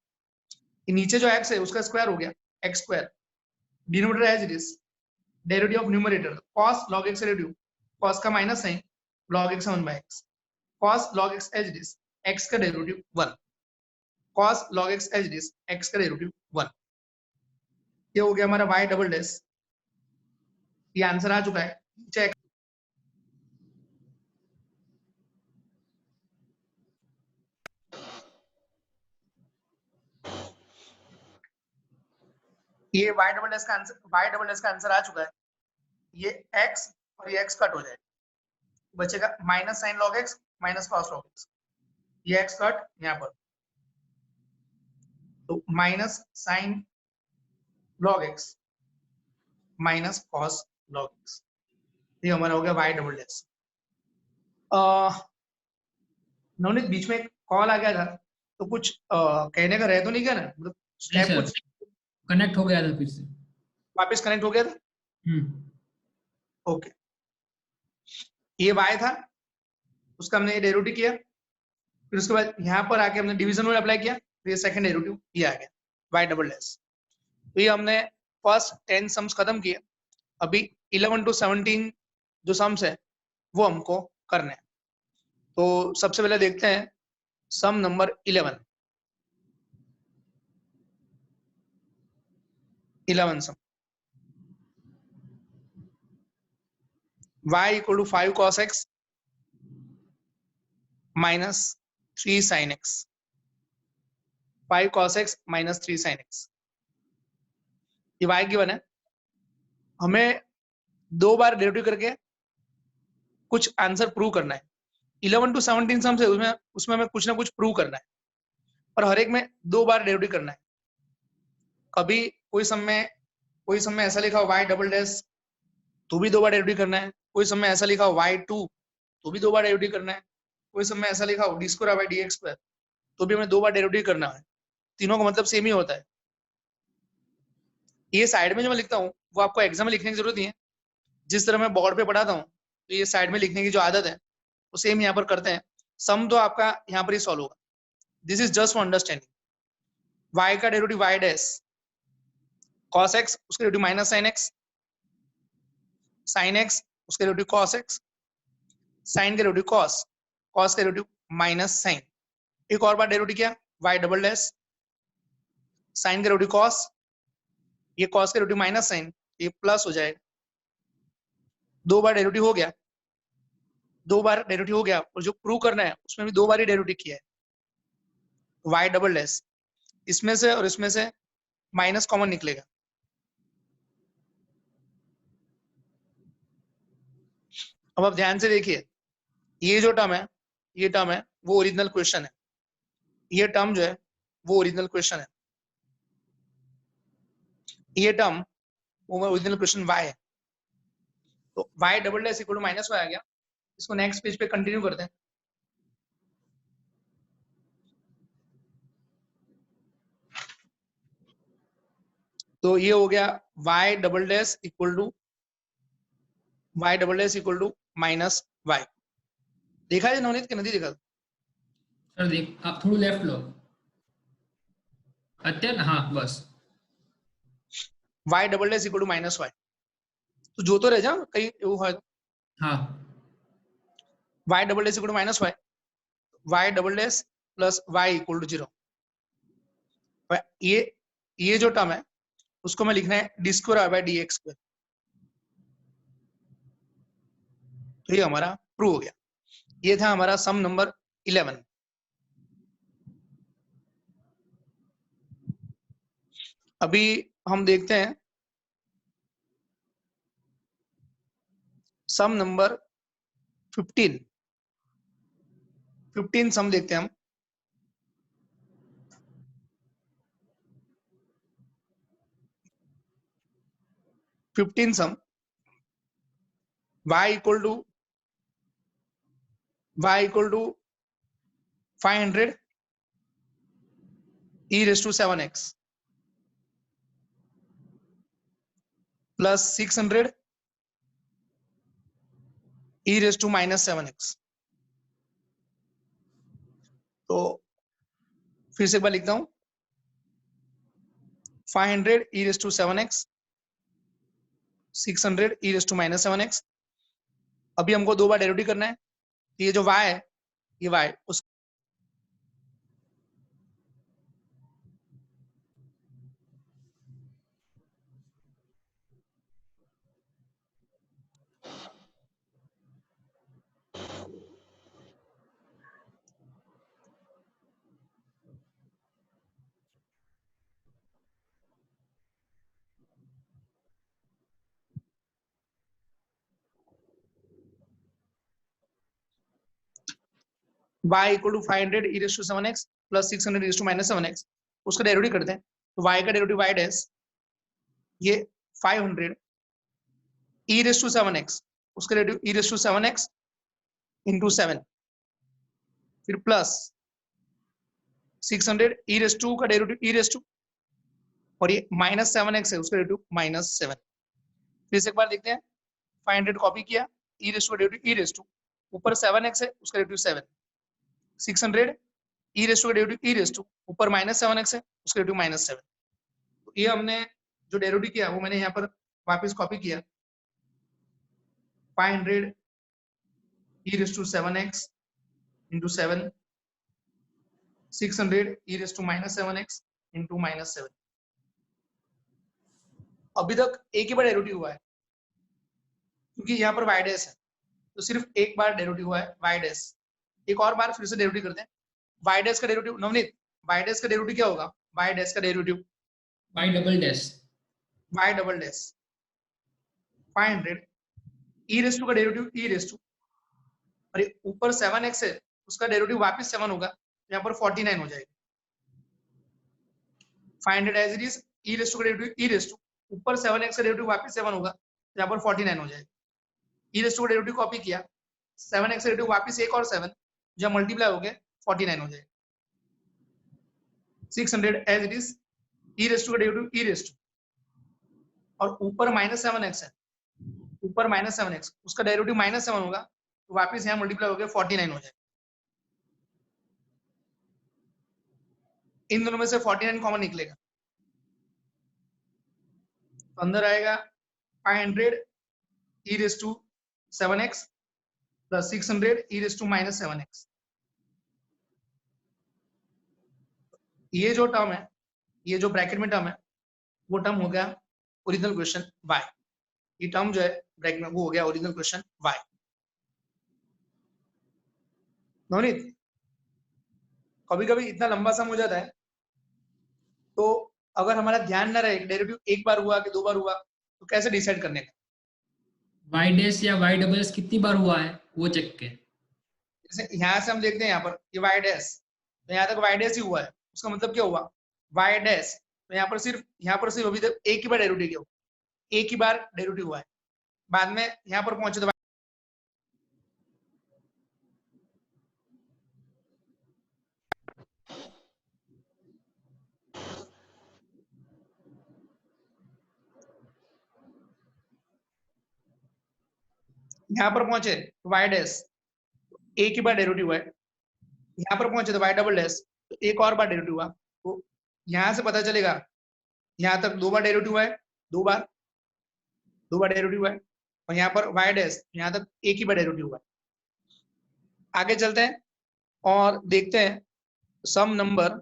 ये नीचे जो x है उसका स्क्वायर हो गया x square, denominator as it is, derivative of numerator cos log x derivative, cos का minus sine log x 1/x, cos log x as it is, x का derivative 1, cos log x as it is, x का derivative 1। ये हो गया हमारा y double dash, ये answer आ चुका है। नीचे ये y डबल डैश का आंसर, y डबल डैश का आंसर आ चुका है। ये x और ये x कट हो जाएगा, बचेगा minus sine log x minus cos log x, ये x कट यहाँ पर, तो minus sine log x minus cos log x, ये हमारा हो गया y डबल डैश। नवनीत बीच में कॉल आ गया था, तो कुछ कहने का रह तो नहीं गया ना, मतलब नहीं स्टेप सर, कुछ कनेक्ट हो गया था फिर से। वापस कनेक्ट हो गया था। ओके, ये y था, उसका हमने ये डेरिवेटिव किया, फिर उसके बाद यहाँ पर आके हमने डिवीजन रूल अप्लाई किया, तो ये सेकंड डेरिवेटिव ये आ गया y डबल डैश। तो ये हमने फर्स्ट 10 सम्स खत्म किए, अभी 11 to 17 जो सम्स है वो हमको करने हैं। तो सबसे पहले देखते हैं sum number 11 sum, y equal to 5 cos x minus 3 sin x, 5 cos x minus 3 sin x, ये y गिवन है। हमें 2 बार डेरिवेटिव करके कुछ आंसर प्रूव करना है। 11 to 17 सम्स है, उसमें हमें कुछ ना कुछ प्रूव करना है, और हर एक में 2 बार डेरिवेटिव करना है। कभी कोई सम में ऐसा लिखा हो y डबल डैश, तो भी 2 बार डेरिवेटिव करना है। कोई सम में ऐसा लिखा हो y2, तो भी 2 बार डेरिवेटिव करना है। कोई सम में ऐसा लिखा हो d square by dx square, तो भी हमें 2 बार डेरिवेटिव करना है। तीनों का मतलब सेम ही होता है। ये साइड में जो मैं लिखता हूँ वो आपको एग्जाम में लिखने की जरूरत नहीं है, जिस तरह मैं बोर्ड पे पढ़ाता हूँ तो ये साइड में लिखने की जो आदत है वो सेम यहाँ पर करते हैं। सम तो आपका यहाँ पर ही सॉल्व होगा। This is just for understanding. y का derivative y dash, cos x उसका derivative minus sin x, sin x उसका डेरिवेटिव cos x, sin का डेरिवेटिव cos, cos का डेरिवेटिव माइनस sin। एक और बार डेरिवेटिव किया y डबल डैश, sin का derivative cos, ये cos का डेरिवेटिव माइनस sin, ये प्लस हो जाएगा। 2 बार डेरिवेटिव हो गया, 2 बार डेरिवेटिव हो गया, और जो प्रूव करना है उसमें भी 2 बार ही डेरिवेटिव किया है। y डबल डैश, इसमें से और इसमें से माइनस कॉमन निकलेगा, अब आप ध्यान से देखिए, ये जो टर्म है, ये टर्म है वो ओरिजिनल क्वेश्चन है, ये टर्म जो है वो ओरिजिनल क्वेश्चन है। ये टर्म वो ओरिजिनल क्वेश्चन y है, तो y double dash equal to minus y आ गया। इसको नेक्स्ट पेज पे कंटिन्यू करते हैं। तो ये हो गया y double dash equal to minus y. देखा है नवनीत कि नहीं देखा? सर देख आप थोड़ा लेफ्ट लो અત્યારે हाँ बस y double dash equal to minus y. तो जो तो रह जा कहीं એવું હોય हाँ y double dash equal to minus y, y double dash plus y equal to 0। ये जो टर्म है उसको मैं लिखना है D square by d x square. तो ये हमारा प्रूव हो गया। ये था हमारा सम नंबर 11। अभी हम देखते हैं सम नंबर 15। 15 सम देखते हैं हम। Sum y equal to 500 e raised to 7x plus 600 e raised to minus 7x। तो फिर से एक बार लिखता हूं 500 e raised to 7x 600 e raised to minus 7x। अभी हमको दो बार डेरिवेटिव करना है। ये जो y है ये y उस y equal to 500 e raised to 7x plus 600 e raised to minus 7x। उसका डेरिवेटिव करते हैं। तो y का डेरिवेटिव y डैश ये 500 e raised to 7x उसका derivative e raised to 7x into 7 फिर प्लस 600 e raised to का derivative e raised to और ये माइनस 7x है उसका डेरिवेटिव माइनस 7। फिर से एक बार देखते हैं 500 कॉपी किया e raised to का डेरिवेटिव e raised to ऊपर 7x है उसका डेरिवेटिव 7 600 e raised to का डेरिवेटिव e raised to ऊपर माइनस 7x है उसका डेरिवेटिव माइनस 7। तो ये हमने जो डेरिवेटिव किया वो मैंने यहाँ पर वापस कॉपी किया 500 e raised to 7x into 7 600 e raised to minus 7x into minus 7। अभी तक एक ही बार डेरिवेटिव हुआ है क्योंकि यहाँ पर y डैश है तो सिर्फ एक बार डेरिवेटिव हुआ है y डैश। एक और बार फिर से डेरिवेटिव करते हैं। y डैश का डेरिवेटिव नवनीत y डैश का डेरिवेटिव क्या होगा? y डैश का derivative y double dash 500 e raised to का डेरिवेटिव e raised to और ये ऊपर 7x है उसका डेरिवेटिव वापस 7 होगा यहाँ पर 49 हो जाएगा। 500 as it is e raised to का डेरिवेटिव e raised to ऊपर 7x का डेरिवेटिव वापस 7 होगा यहाँ पर 49 हो जाएगा। e raised to का डेरिवेटिव कॉपी किया 7x का डेरिवेटिव वापस एक और 7 जब मल्टीप्लाई हो गया 49 हो जाएगा। 600 as it is e raised to का डेरिवेटिव e raised to और ऊपर माइनस 7x है ऊपर माइनस 7x उसका डेरिवेटिव माइनस 7 होगा तो वापस यहाँ मल्टीप्लाई हो गया 49 हो जाएगा। इन दोनों में से 49 कॉमन निकलेगा तो अंदर आएगा 500 e raised to 7x plus 600 e raised to minus 7x। ये जो टर्म है ये जो ब्रैकेट में टर्म है वो टर्म हो गया ओरिजिनल क्वेश्चन y। ये टर्म जो है ब्रैकेट में वो हो गया ओरिजिनल क्वेश्चन y। नवनीत कभी कभी इतना लंबा सम हो जाता है तो अगर हमारा ध्यान न रहे डेरिवेटिव एक बार हुआ कि दो बार हुआ तो कैसे डिसाइड करने का? y डैश या y डबल डैश कितनी बार हुआ है वो चेक के। जैसे यहाँ से हम देखते हैं यहाँ पर ये y डैश तो यहाँ तक y डैश ही हुआ है उसका मतलब क्या हुआ y डैश तो यहाँ पर सिर्फ अभी तक एक ही बार डेरिवेटिव किया, एक ही बार डेरिवेटिव हुआ है। बाद में यहाँ पर पहुंचे तो यहाँ पर पहुंचे तो वाई डैश एक ही बार डेरिवेटिव हुआ है। यहाँ पर पहुंचे तो वाई डबल डैश तो एक और बार डेरिवेटिव हुआ। तो यहाँ से पता चलेगा यहाँ तक 2 बार डेरिवेटिव हुआ है, 2 बार डेरिवेटिव हुआ है। और यहाँ पर वाई डैश यहाँ तक एक ही बार डेरिवेटिव हुआ है। आगे चलते हैं और देखते हैं सम नंबर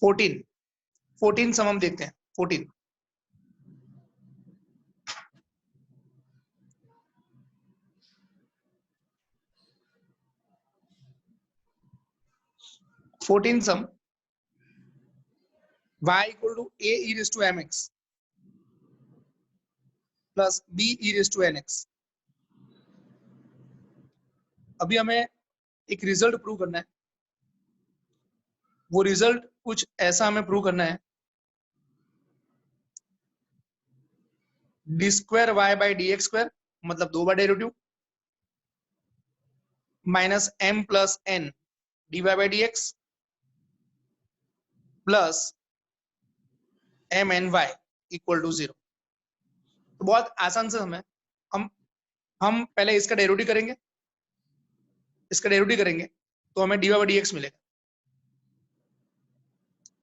14 सम हम देखते हैं 14। Sum y equal to a e raise to mx plus b e raise to nx। अभी हमें एक रिजल्ट प्रूव करना है। वो रिजल्ट कुछ ऐसा हमें प्रूव करना है, D square y by D x square मतलब 2 बार derivative minus m plus n D y by D x plus M N y equal to 0। तो बहुत आसान से हम पहले इसका डेरिवेटिव करेंगे, तो हमें d y by D x मिलेगा।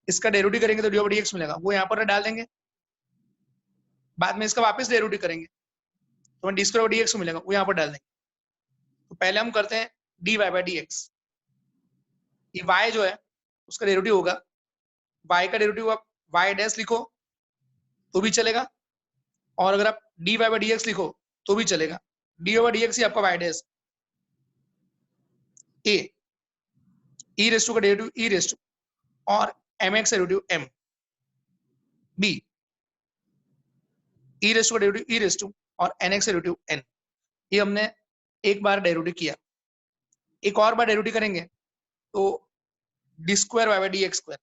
इसका डेरिवेटिव करेंगे तो डी वाई डी एक्स मिलेगा, वो यहाँ पर डाल देंगे। बाद में इसका वापस डेरिवेटिव करेंगे तो हमें डी स्क्वायर डी एक्स मिलेगा, वो यहाँ पर डाल देंगे। तो पहले हम करते हैं d y by D x. ये y जो है उसका डेरिवेटिव होगा, y का डेरिवेटिव आप y डैश लिखो तो भी चलेगा, और अगर आप D y by D x लिखो तो भी चलेगा। D y by D x ही आपका y dash, a e raise to का डेरिवेटिव e रेज़ टू और mx derivative m, b e raise to का डेरिवेटिव e रेज़ टू और nx डेरिवेटिव n। ये हमने एक बार डेरिवेटिव किया, एक और बार डेरिवेटिव करेंगे तो d square y by D x square.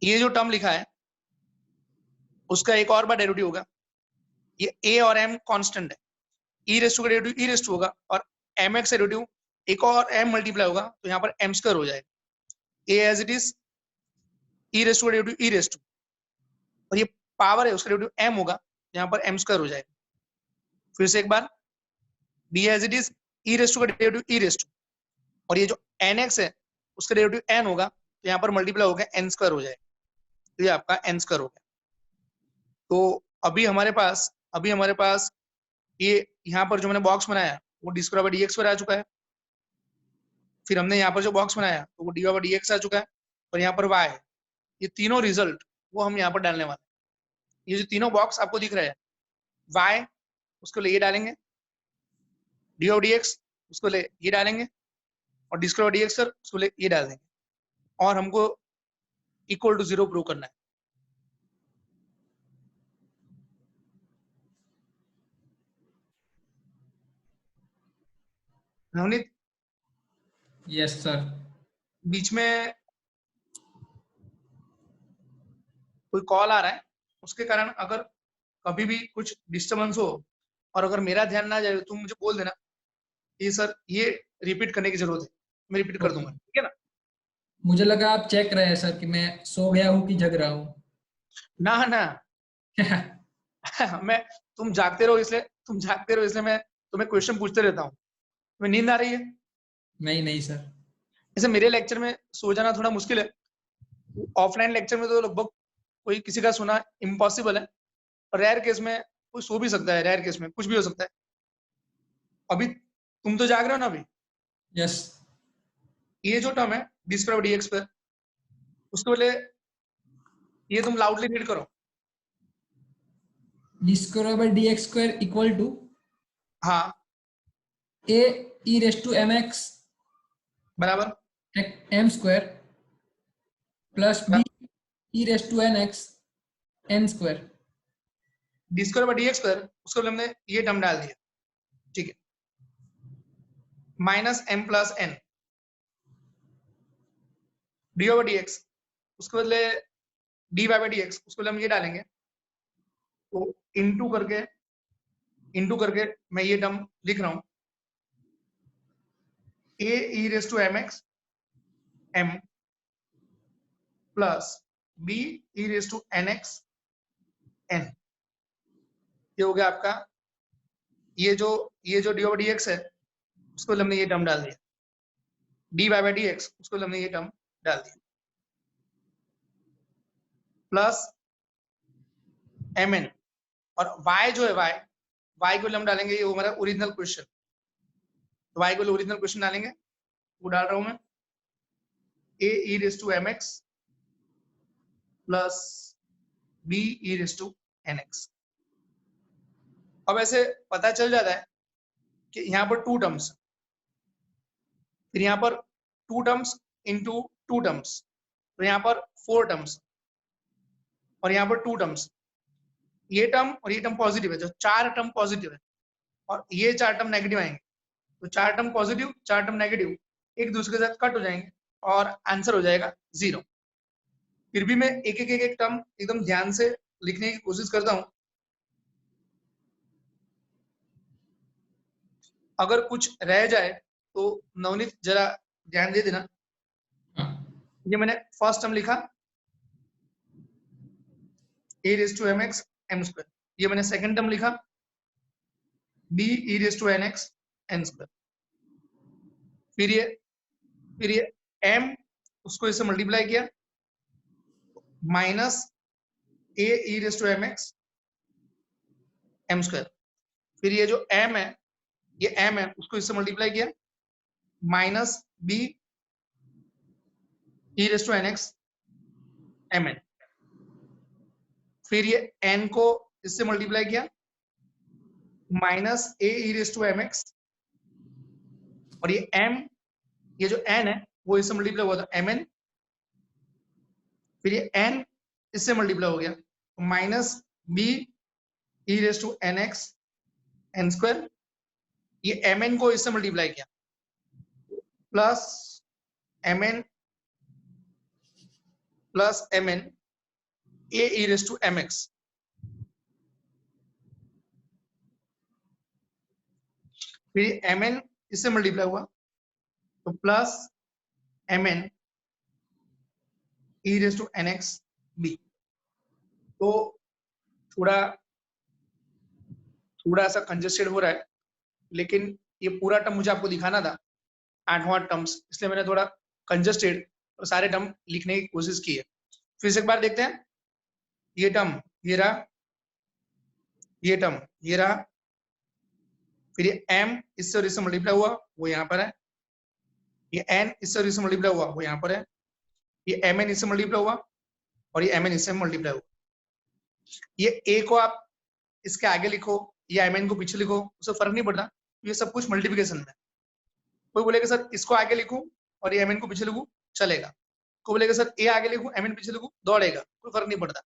ये जो टर्म लिखा है उसका एक और बार डेरिवेटिव होगा। ये a और m कांस्टेंट है, e रेज़ टू का डेरिवेटिव e रेज़ टू होगा और mx डेरिवेटिव एक और m मल्टीप्लाई होगा तो यहाँ पर m स्क्वायर हो जाएगा। a as it is e raise to का डेरिवेटिव e रेज़ टू और ये पावर है उसका डेरिवेटिव m होगा, यहाँ पर m स्क्वायर हो जाएगा। फिर से एक बार b as it is e raise to का डेरिवेटिव e रेज़ टू और ये जो nx है उसका डेरिवेटिव n होगा तो यहाँ पर मल्टीप्लाई होगा n स्क्वायर हो जाएगा। तो ये आपका n स्क्वायर हो गया। तो अभी हमारे पास ये यहाँ पर जो मैंने बॉक्स बनाया वो D square by D x पर आ चुका है। फिर हमने यहाँ पर जो बॉक्स बनाया तो वो D y by D x आ चुका है और यहाँ पर y है। ये तीनों रिजल्ट वो हम यहाँ पर डालने वाले हैं। ये जो तीनों बॉक्स आपको दिख रहे हैं, y उसको ले ये डालेंगे, डी वाई डी एक्स उसको ले ये डालेंगे और D square by D x उसको ले ये डाल देंगे और हमको इक्वल टू 0 प्रूव करना है। Navneet, yes sir. बीच में कोई कॉल आ रहा है, उसके कारण अगर कभी भी कुछ डिस्टर्बेंस हो और अगर मेरा ध्यान ना जाए तो मुझे बोल देना ये सर ये रिपीट करने की जरूरत है, मैं रिपीट कर दूंगा, ठीक है ना। मुझे लगा आप चेक रहे हैं सर कि मैं सो गया हूँ कि जग रहा हूँ। ना मैं तुम जागते रहो इसलिए मैं तुम्हें क्वेश्चन पूछते रहता हूँ। तुम्हें नींद आ रही है? नहीं सर। जैसे मेरे लेक्चर में सो जाना थोड़ा मुश्किल है, ऑफलाइन लेक्चर में तो लगभग कोई किसी का सोना इम्पॉसिबल है, और रेयर केस में कोई सो भी सकता है, रेयर केस में कुछ भी हो सकता है। अभी तुम तो जाग रहे हो ना अभी? यस। ये जो टर्म है डी स्क्वायर डी एक्स पर, उसके पहले ये तुम लाउडली रीड करो। D square by D x square equal to हाँ a e raise to mx बराबर m square plus b e raise to nx n square. D square by D x square उसको हमने ये term डाल दिया, ठीक है, minus m plus n d over d x, उसके बदले d y by D x, उसके बदले हम ये डालेंगे, तो इंटू करके मैं ये टर्म लिख रहा हूं, A E raise to M X M plus B E raise to N x N. ये हो गया आपका, ये जो डी ओवर डी एक्स है उसको हमने ये टर्म डाल दिया, d y by D x उसको हमने ये टर्म डाल दिया, प्लस एम एन, और y जो है y को हम डालेंगे, ये हमारा ओरिजिनल क्वेश्चन, तो y को ओरिजिनल क्वेश्चन डालेंगे, वो डाल रहा हूं मैं, a e raise to M x plus b e raise to N x. अब ऐसे पता चल जाता है कि यहाँ पर टू टर्म्स, फिर यहाँ पर two terms into two terms, तो यहाँ पर फोर टर्म्स, और यहाँ पर टू टर्म्स, ये टर्म और ये टर्म पॉजिटिव है, जो चार टर्म पॉजिटिव है, और ये चार टर्म नेगेटिव आएंगे, तो चार टर्म पॉजिटिव चार टर्म नेगेटिव एक दूसरे के साथ कट हो जाएंगे और आंसर हो जाएगा 0। फिर भी मैं एक एक टर्म एकदम ध्यान से लिखने की कोशिश करता हूं, अगर कुछ रह जाए तो नवनीत जरा ध्यान दे देना। ये मैंने फर्स्ट टर्म लिखा A raise to M X M square, ये मैंने सेकंड टर्म लिखा B E raise to N x N square, फिर ये m उसको इससे मल्टीप्लाई किया minus A E raise to M X M square, फिर ये जो m है ये m है उसको इससे मल्टीप्लाई किया minus b e raise to N x m n, फिर ये n को इससे मल्टीप्लाई किया minus A E raise to M x, और ये m, ये जो n है वो इससे मल्टीप्लाई हुआ था mn, फिर ये n इससे मल्टीप्लाई हो गया minus b e raise to N x N square, ये mn को इससे मल्टीप्लाई किया plus mn a e raise to mx, फिर mn इससे मल्टीप्लाई हुआ तो plus mn e raise to nx b। तो थोड़ा सा कंजेस्टेड हो रहा है, लेकिन ये पूरा टर्म मुझे आपको दिखाना था 8वां टर्म्स, इसलिए मैंने थोड़ा कंजेस्टेड और सारे टर्म लिखने की कोशिश की है। फिर से एक बार देखते हैं, ये टर्म ये रहा, ये टर्म ये रहा, फिर ये m इससे और इससे मल्टीप्लाई हुआ वो यहाँ पर है, ये n इससे और इससे मल्टीप्लाई हुआ वो यहाँ पर है, ये mn इससे मल्टीप्लाई हुआ और ये mn इससे मल्टीप्लाई हुआ। ये a को आप इसके आगे लिखो या mn को पीछे लिखो, उससे फर्क नहीं पड़ता, ये सब कुछ मल्टीप्लिकेशन में। कोई बोलेगा सर इसको आगे लिखूं और ये mn को पीछे लिखूं, चलेगा। कोई बोलेगा सर a आगे लिखूं mn पीछे लिखूं, दौड़ेगा, कोई फर्क नहीं पड़ता।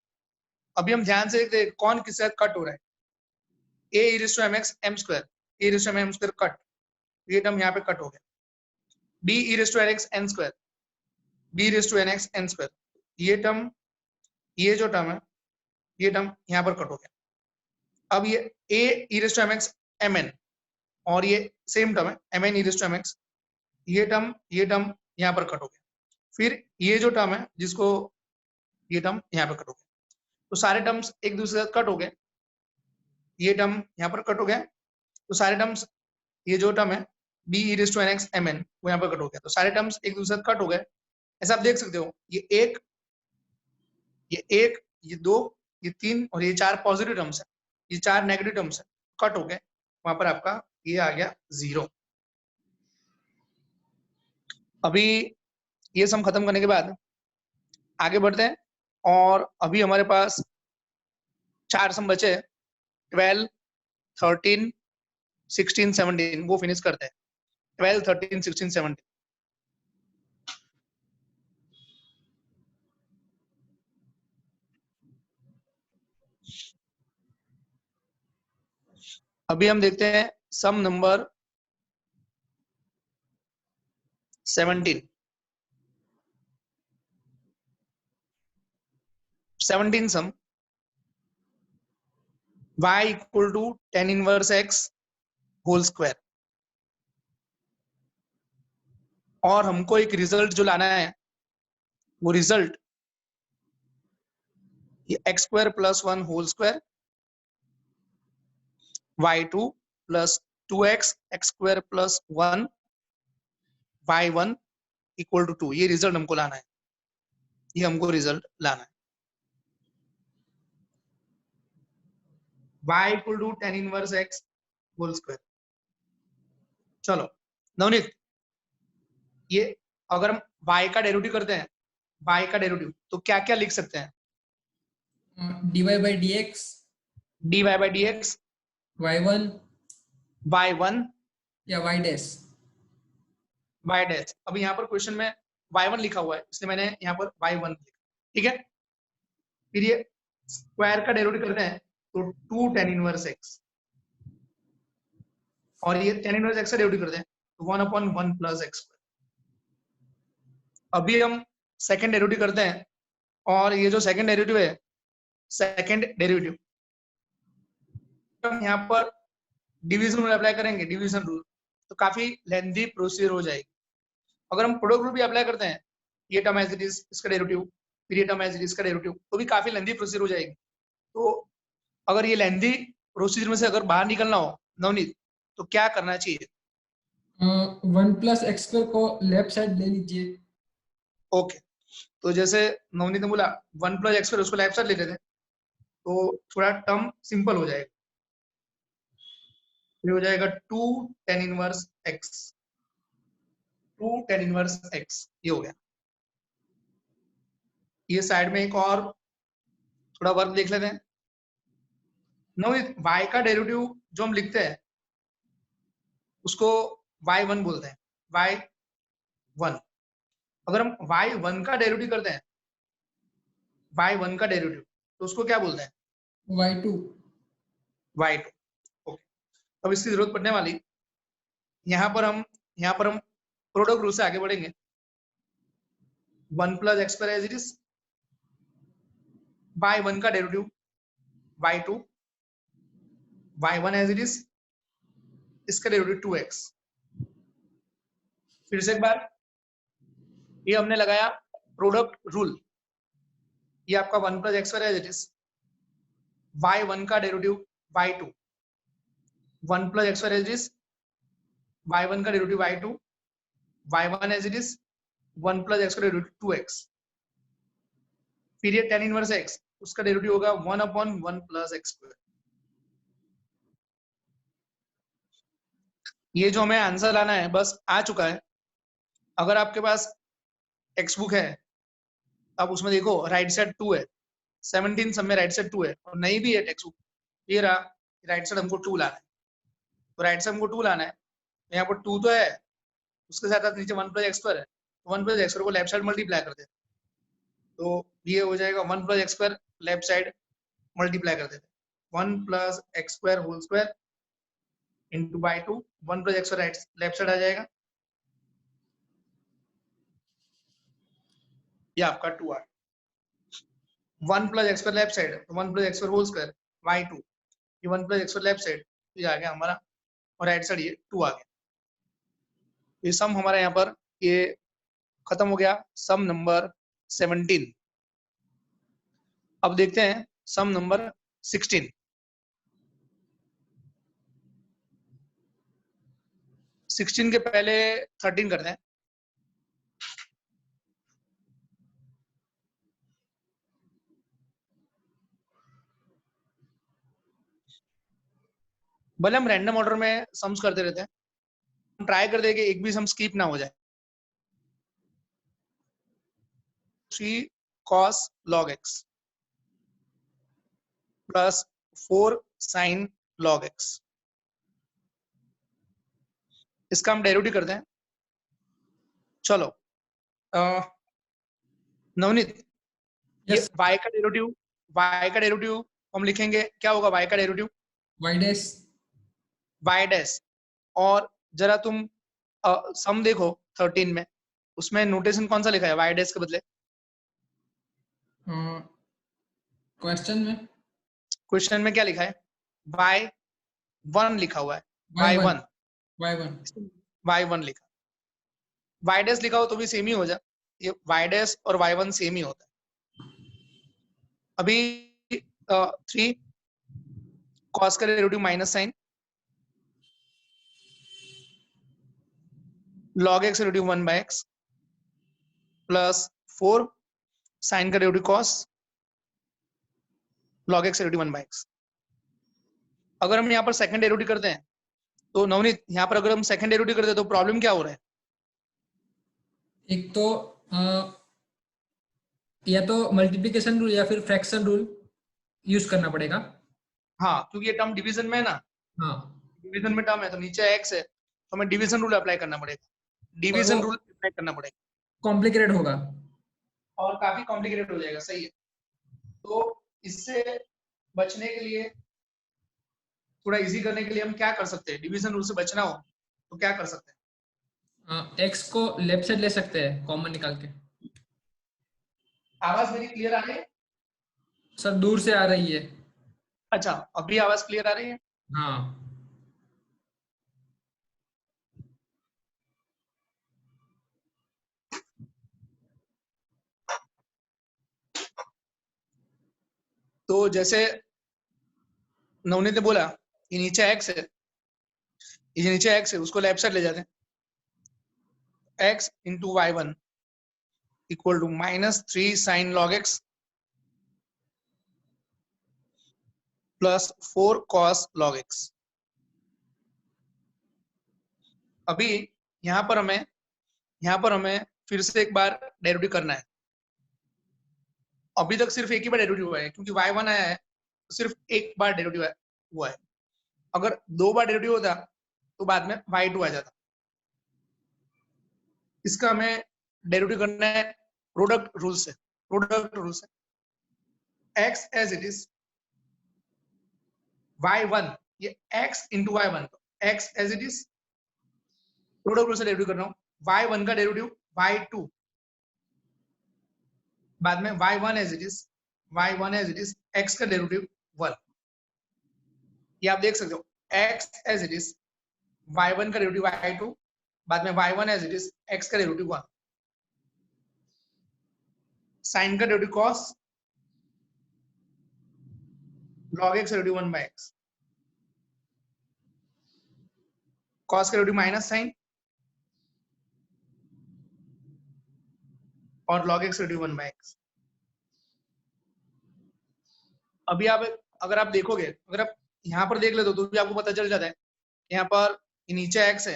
अभी हम ध्यान से देखते हैं कौन किसके साथ कट हो रहा है, a e raise to mx m square, a raise to m square cut, ये टर्म यहाँ पे कट हो गया, b e raise to nx n square, b raise to nx n square, ये टर्म, ये जो टर्म है ये टर्म यहाँ पर कट हो गया। अब ये a e raise to mx mn और ये सेम टर्म है mn e raise to mx, ये टर्म यहाँ पर कट हो गया। फिर ये जो टर्म है जिसको ये टर्म यहाँ पर कट हो गया, तो सारे टर्म्स एक दूसरे से कट हो गए, ये टर्म यहाँ पर कट हो गया, तो सारे टर्म्स, ये जो टर्म है b e raise to nx mn वो यहाँ पर कट हो गया, तो सारे टर्म्स एक दूसरे से कट हो गए। ऐसा आप देख सकते हो, ये एक, ये दो, ये तीन और ये चार पॉजिटिव टर्म्स है, ये चार नेगेटिव टर्म्स है, कट हो गए, वहां पर आपका ये आ गया 0। अभी ये सम खत्म करने के बाद आगे बढ़ते हैं, और अभी हमारे पास 4 सम बचे, 12, 13, 16, 17, वो फिनिश करते हैं। 12, 13, 16, 17। अभी हम देखते हैं sum number 17। 17 sum y equal to tan inverse x whole square, और हमको एक रिजल्ट जो लाना है, वो रिजल्ट ये x square plus 1 whole square y2 plus 2x x square plus 1 y1 equal to 2, ये रिजल्ट हमको लाना है, ये हमको रिजल्ट लाना है। y equal to tan inverse x whole square. चलो नवनीत, ये अगर हम y का डेरिवेटिव करते हैं, y का डेरिवेटिव, तो क्या क्या लिख सकते हैं? dy by dx, dy by dx, y1 y1 या y डैश। y dash. अब यहाँ पर क्वेश्चन में y1 लिखा हुआ है, इसलिए मैंने यहाँ पर y1 लिखा, ठीक है। फिर ये स्क्वायर का डेरिवेटिव करते हैं, तो 2 tan इनवर्स x, और ये tan इनवर्स x का डेरिवेटिव करते हैं, तो 1/1 प्लस x स्क्वायर। अभी हम सेकंड डेरिवेटिव करते हैं, और ये जो सेकंड डेरिवेटिव है, सेकंड डेरिवेटिव हम यहाँ पर डिवीजन रूल अप्लाई करेंगे, डिवीजन रूल, तो काफी लेंथी प्रोसीजर हो जाएगी। अगर हम प्रोडक्ट रूल भी अप्लाई करते हैं, ये टर्म एज इट इज, इसका डेरिवेटिव, फिर ये टर्म एज इट इज का डेरिवेटिव, तो भी काफी लेंथी प्रोसीजर हो जाएगी। तो अगर ये लेंथी प्रोसीजर में से अगर बाहर निकलना हो नवनीत, तो क्या करना चाहिए? 1 प्लस एक्स स्क्वायर को लेफ्ट साइड ले लीजिए। ओके, तो जैसे नवनीत ने बोला 1 प्लस एक्स स्क्वायर, उसको लेफ्ट साइड ले लेते हैं, तो थोड़ा टर्म सिंपल हो जाएगा। ये हो जाएगा 2 tan inverse x, 2 tan inverse x, ये हो गया। ये साइड में एक और थोड़ा वर्क देख लेते हैं। नवनीत, y का डेरिवेटिव जो हम लिखते हैं, उसको y1 बोलते हैं, y1। अगर हम y1 का डेरिवेटिव करते हैं, y1 का डेरिवेटिव, तो उसको क्या बोलते हैं? y2। y2। ओके, अब इसकी जरूरत पड़ने वाली, यहाँ पर हम प्रोडक्ट रूल से आगे बढ़ेंगे। 1 plus x square as it is, y1 का derivative y2, y1 as it is, इसका डेरिवेटिव 2x। फिर से एक बार, ये हमने लगाया प्रोडक्ट रूल, ये आपका 1 plus x square as it is, y1 का derivative y2, 1 plus x square as it is, y1 का derivative y2, y1 as it is, 1 plus x का डेरिवेटिव 2x। फिर ये tan इनवर्स x, उसका derivative होगा 1/1 plus x square. ये जो हमें आंसर लाना है, बस आ चुका है। अगर आपके पास टेक्स्ट बुक है, अब उसमें देखो राइट साइड 2 है, 17 सब में राइट साइड 2 है, और नहीं भी है टेक्स्ट बुक, ये रहा राइट साइड हमको 2 लाना है। तो राइट साइड हमको 2 लाना है, तो यहाँ पर 2 तो है, उसके साथ नीचे 1 प्लस एक्स स्क्वायर है, तो 1 प्लस एक्स स्क्वायर को लेफ्ट साइड मल्टीप्लाई कर देते, तो ये हो जाएगा 1 plus x square left side multiply कर देते, 1 plus x square whole square into y2, 1 plus x square left side आ जाएगा, ये आपका 2r। 1 plus x square left side, 1 plus x square whole square y2, ये 1 plus x square left side, ये आ गया हमारा, और राइट साइड ये 2 आ गया। ये सम हमारा यहाँ पर ये खत्म हो गया, सम नंबर 17। अब देखते हैं सम नंबर 16। 16 के पहले 13 करते हैं। भले हम रैंडम ऑर्डर में सम्स करते रहते हैं, हम ट्राई कर देंगे एक भी सम स्किप ना हो जाए। 3 cos log x plus 4 sin log x, इसका हम डेरिवेटिव करते हैं। चलो नवनीत, ये Yes. y का डेरिवेटिव हम लिखेंगे, क्या होगा y का derivative? y dash. y dash. और जरा तुम सम देखो 13 में, उसमें नोटेशन कौन सा लिखा है y डैश के बदले? क्वेश्चन में क्वेश्चन में क्या लिखा है? y1 लिखा हुआ है, y1 y1 y1 y1 लिखा, y डैश लिखा हो तो भी सेम ही हो जाए, ये y डैश और y1 सेम ही होता है। अभी 3 cos का derivative minus sine, log x derivative 1/x plus 4 sine का derivative cos log x derivative 1/x। अगर हम यहाँ पर सेकंड डेरिवेटिव करते हैं तो नवनीत, यहाँ पर अगर हम सेकंड डेरिवेटिव करते हैं तो प्रॉब्लम क्या हो रहा है? एक तो या तो मल्टीप्लिकेशन रूल या फिर फ्रैक्शन रूल यूज करना पड़ेगा। हाँ, क्योंकि ये टर्म डिवीजन में है ना, हाँ, डिवीजन में टर्म है तो नीचे x है, तो हमें डिवीजन रूल अप्लाई करना पड़ेगा, और वो डिवीजन रूल अप्लाई करना पड़ेगा कॉम्प्लिकेटेड होगा। और काफी कॉम्प्लिकेटेड हो जाएगा। सही है, तो इससे बचने के लिए, थोड़ा इजी करने के लिए हम क्या कर सकते हैं? डिवीजन रूल से बचना हो तो क्या कर सकते हैं? एक्स को लेफ्ट साइड ले सकते हैं कॉमन निकाल के। आवाज मेरी क्लियर आ रही है? सर दूर से आ रही है। अच्छा, अभी आवाज क्लियर आ रही है? हाँ, तो जैसे नवनीत ने बोला, ये नीचे x है, ये नीचे x है, उसको लेफ्ट साइड ले जाते हैं, x into y1 equal to -3 sine log x plus 4 cos log x। अभी यहाँ पर हमें फिर से एक बार डेरिवेटिव करना है। अभी तक सिर्फ एक ही बार डेरिवेटिव हुआ है, क्योंकि y1 आया है तो सिर्फ एक बार डेरिवेटिव हुआ है। अगर 2 बार डेरिवेटिव होता तो बाद में y2 आ जाता। इसका हमें डेरिवेटिव करना है प्रोडक्ट रूल से। x as it is y1, ये x into y1, x as it is product rule से डेरिवेटिव कर रहा हूँ, y1 का डेरिवेटिव y2, बाद में y1 as it is x का डेरिवेटिव 1। ये आप देख सकते हो, x as it is y1 का डेरिवेटिव y2, बाद में y1 as it is x का डेरिवेटिव 1, साइन का derivative cos log x derivative 1/x, cos का डेरिवेटिव माइनस साइन और log x डेरिवेटिव 1/x। अभी आप अगर आप देखोगे, अगर आप यहाँ पर देख लेते हो तो भी आपको पता चल जाता है, यहाँ पर नीचे x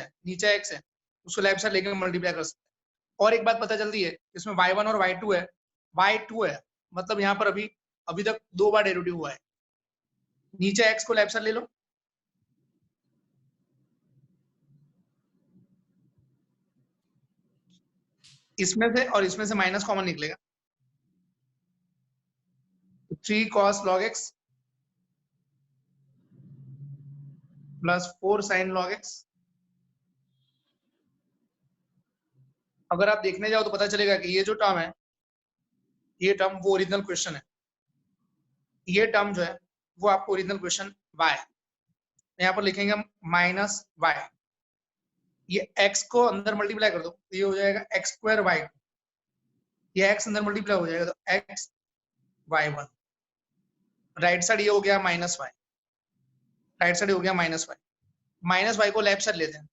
है, उसको लेफ्ट साइड लेकर मल्टीप्लाई कर सकते हैं। और एक बात पता चलती है, इसमें y1 और y2 है, मतलब यहाँ पर अभी तक 2 बार डेरिवेटिव हुआ है। नीचे x को लेफ्ट साइड ले लो, इसमें से और इसमें से माइनस कॉमन निकलेगा, 3 cos log x plus 4 sine log x। अगर आप देखने जाओ तो पता चलेगा कि ये जो टर्म है, ये टर्म वो ओरिजिनल क्वेश्चन है, ये टर्म जो है वो आपको ओरिजिनल क्वेश्चन y है। यहाँ पर लिखेंगे हम -y, ये x को अंदर मल्टीप्लाई कर दो तो ये हो जाएगा x²y2, ये x अंदर मल्टीप्लाई हो जाएगा तो x y1, राइट साइड ये हो गया -y, राइट साइड हो गया -y को लेफ्ट साइड लेते हैं,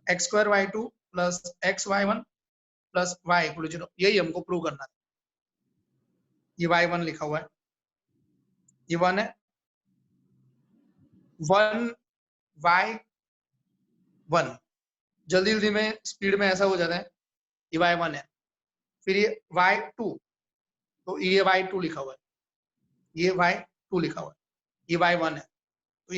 x²y2 plus xy1 plus y = 0, यही हमको प्रूव करना था। ये y1 लिखा हुआ है, ये 1 है, 1y1, जल्दी जल्दी में स्पीड में ऐसा हो जाता है, ये y1 है, फिर ये y2, तो ये y2 लिखा हुआ है, ये y2 लिखा हुआ है, ये y1 है, तो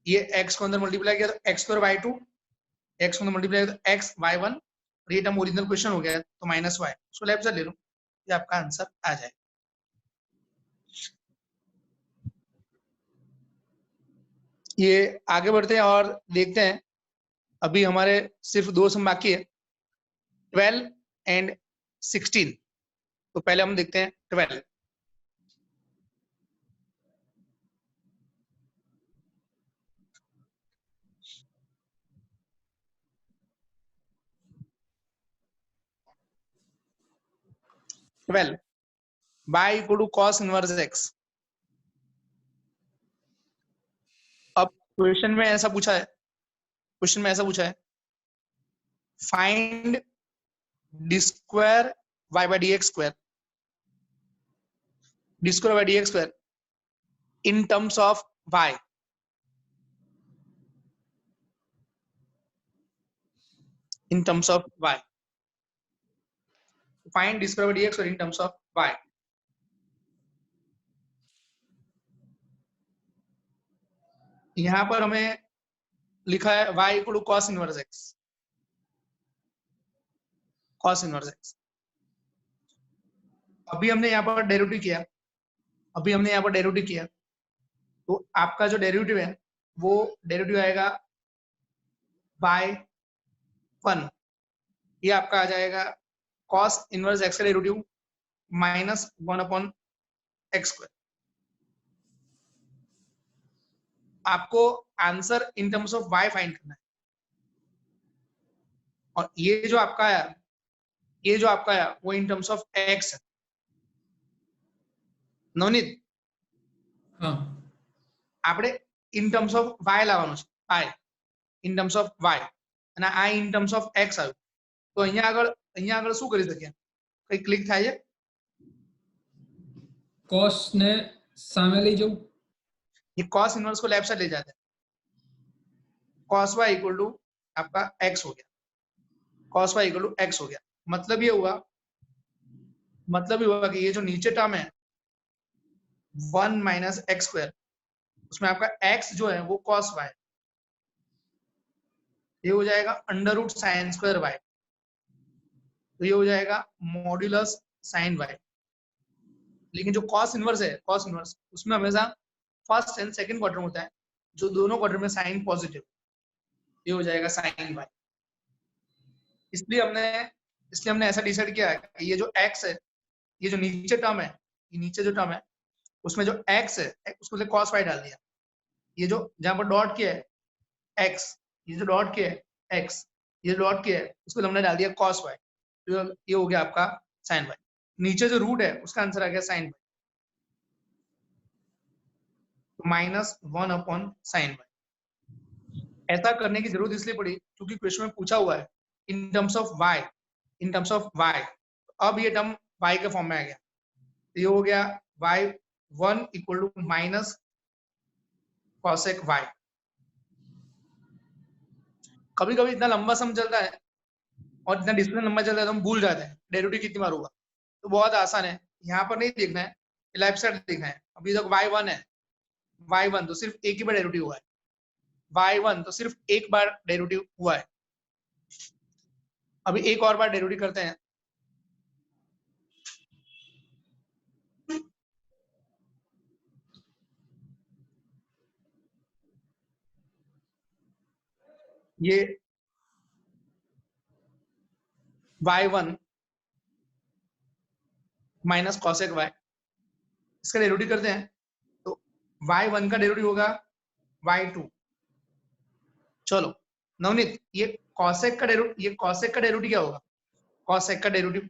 ये x को अंदर मल्टीप्लाई किया तो x²y2, x को अंदर मल्टीप्लाई किया तो xy1, और ये टर्म ओरिजिनल क्वेश्चन हो गया तो -y, उसको लेफ्ट साइड ले लो, ये आपका आंसर आ जाएगा। ये आगे बढ़ते हैं और देखते हैं, अभी हमारे सिर्फ 2 सम बाकी है, 12 एंड 16। तो पहले हम देखते हैं 12। y equal to cos inverse x। अब क्वेश्चन में ऐसा पूछा है, find d square y by D x square, in terms of y, in terms of y, find d square by D x in terms of y। यहां पर हमें लिखा है y equal to cos inverse x, cos inverse x। अभी हमने यहाँ पर derivative किया, तो आपका जो डेरिवेटिव है वो डेरिवेटिव आएगा y1, ये आपका आ जाएगा cos इनवर्स x का डेरिवेटिव माइनस 1/x²। आपको answer in terms of y find करना है, और ये जो आपका आया वो इन टर्म्स ऑफ x है। नवनीत, हाँ આપણે in terms of y લાવવાનું છે, i in terms of y અને i in terms of x આવ્યું, તો અહીંયા આગળ શું કરી શકીએ? કઈ ક્લિક થાય છે? cos ને સામે લઈ જવું, ये cos इनवर्स को लेफ्ट साइड ले जाते हैं, cos y इक्वल टू आपका x हो गया, cos y equal to x हो गया। मतलब ये हुआ कि ये जो नीचे टर्म है 1 माइनस एक्स स्क्वायर, उसमें आपका x जो है वो cos y, ये हो जाएगा under root sine square y, तो ये हो जाएगा मॉड्यूलस साइन y। लेकिन जो cos इनवर्स है, उसमें हमेशा फर्स्ट एंड सेकंड क्वार्टर में होता है, जो दोनों क्वार्टर में साइन पॉजिटिव, ये हो जाएगा साइन y। इसलिए हमने ऐसा डिसाइड किया है कि ये जो x है, ये जो नीचे टर्म है, उसमें जो x है उसको ले cos y डाल दिया। ये जो जहां पर डॉट किया है x, ये जो डॉट किया है x, ये डॉट किया है उसको हमने डाल दिया cos y, तो ये हो गया आपका sin y। नीचे जो रूट है उसका आंसर आ गया sin y, minus 1/sin y। ऐसा करने की जरूरत इसलिए पड़ी क्योंकि क्वेश्चन में पूछा हुआ है इन टर्म्स ऑफ y। अब ये टर्म y के फॉर्म में आ गया, तो ये हो गया y1 equal to minus cosec y। कभी कभी इतना लंबा सम चलता है और इतना डिस्टेंस लंबा चलता है तो हम भूल जाते हैं डेरिवेटिव कितनी बार होगा। तो बहुत आसान है, यहाँ पर नहीं देखना है, लेफ्ट साइड देखना है। अभी तक y1 है, y1 तो सिर्फ एक ही बार डेरिवेटिव हुआ है, y1 तो सिर्फ एक बार डेरिवेटिव हुआ है। अभी एक और बार डेरिवेटिव करते हैं, ये y1 माइनस cosec y, इसका डेरिवेटिव करते हैं, तो y1 का डेरिवेटिव होगा y2। चलो नवनीत, ये cosec का डेरिवेटिव क्या होगा? cosec का derivative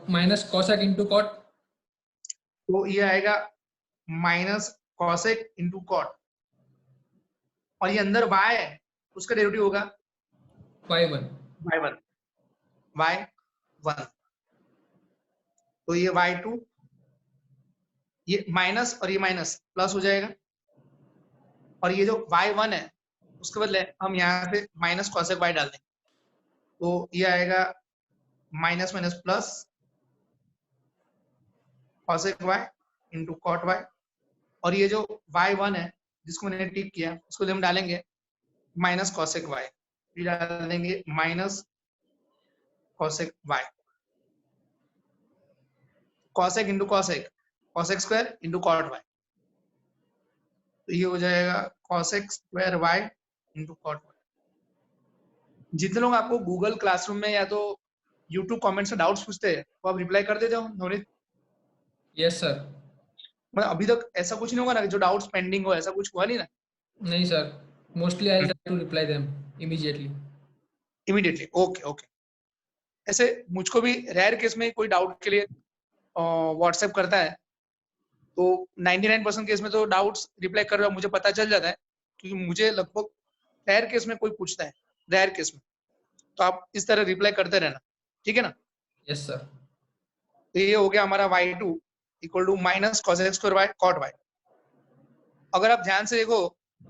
minus cosec into cot, तो ये आएगा माइनस cosec इंटू cot, और ये अंदर y है उसका डेरिवेटिव होगा y1। y1, तो ये y2, ये माइनस और ये माइनस प्लस हो जाएगा, और ये जो y1 है उसके बदले हम यहाँ पे माइनस cosec y डाल देंगे, तो ये आएगा minus minus plus cosec y into cot y, और ये जो y1 है जिसको मैंने टिक किया उसको हम डालेंगे माइनस cosec y, ये डाल देंगे minus cosec y, cosec into cosec square into cot y, तो ये हो जाएगा cosec square y into cot y। जितने लोग आपको गूगल क्लासरूम में या तो यूट्यूब कमेंट्स में डाउट्स पूछते हैं वो आप रिप्लाई कर देते हो नवनीत? Yes sir. मतलब अभी तक ऐसा कुछ नहीं होगा ना कि जो डाउट्स पेंडिंग हो, ऐसा कुछ हुआ नहीं ना? नहीं sir, mostly I try to reply them immediately. Immediately, okay okay. ऐसे मुझको भी रेयर केस में कोई डाउट के लिए व्हाट्सएप करता है, तो 99% केस में तो डाउट्स रिप्लाई कर रहा हूँ, मुझे पता चल जाता है, क्योंकि मुझे लगभग रेयर केस में कोई पूछता है, रेयर केस में। तो आप इस तरह रिप्लाई करते रहना, ठीक है ना? Yes sir. तो ये हो गया हमारा y2 equal to minus cos x square y cot y. अगर आप ध्यान से देखो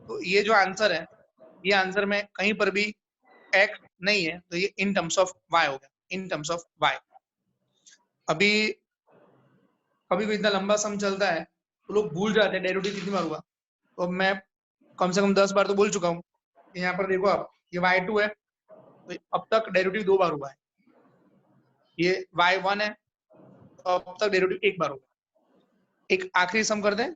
तो ये जो आंसर है, ये आंसर में कहीं पर भी x नहीं है, तो ये इन टर्म्स ऑफ y हो गया, इन टर्म्स ऑफ y। अभी कभी भी इतना लंबा सम चलता है तो लोग भूल जाते हैं डेरिवेटिव कितनी बार हुआ। तो मैं कम से कम 10 बार तो बोल चुका हूँ। यहाँ पर देखो आप, ये y2 है, तो अब तक डेरिवेटिव 2 बार हुआ है। ये y1 है, तो अब तक डेरिवेटिव 1 बार हुआ है। एक आखिरी सम कर दें,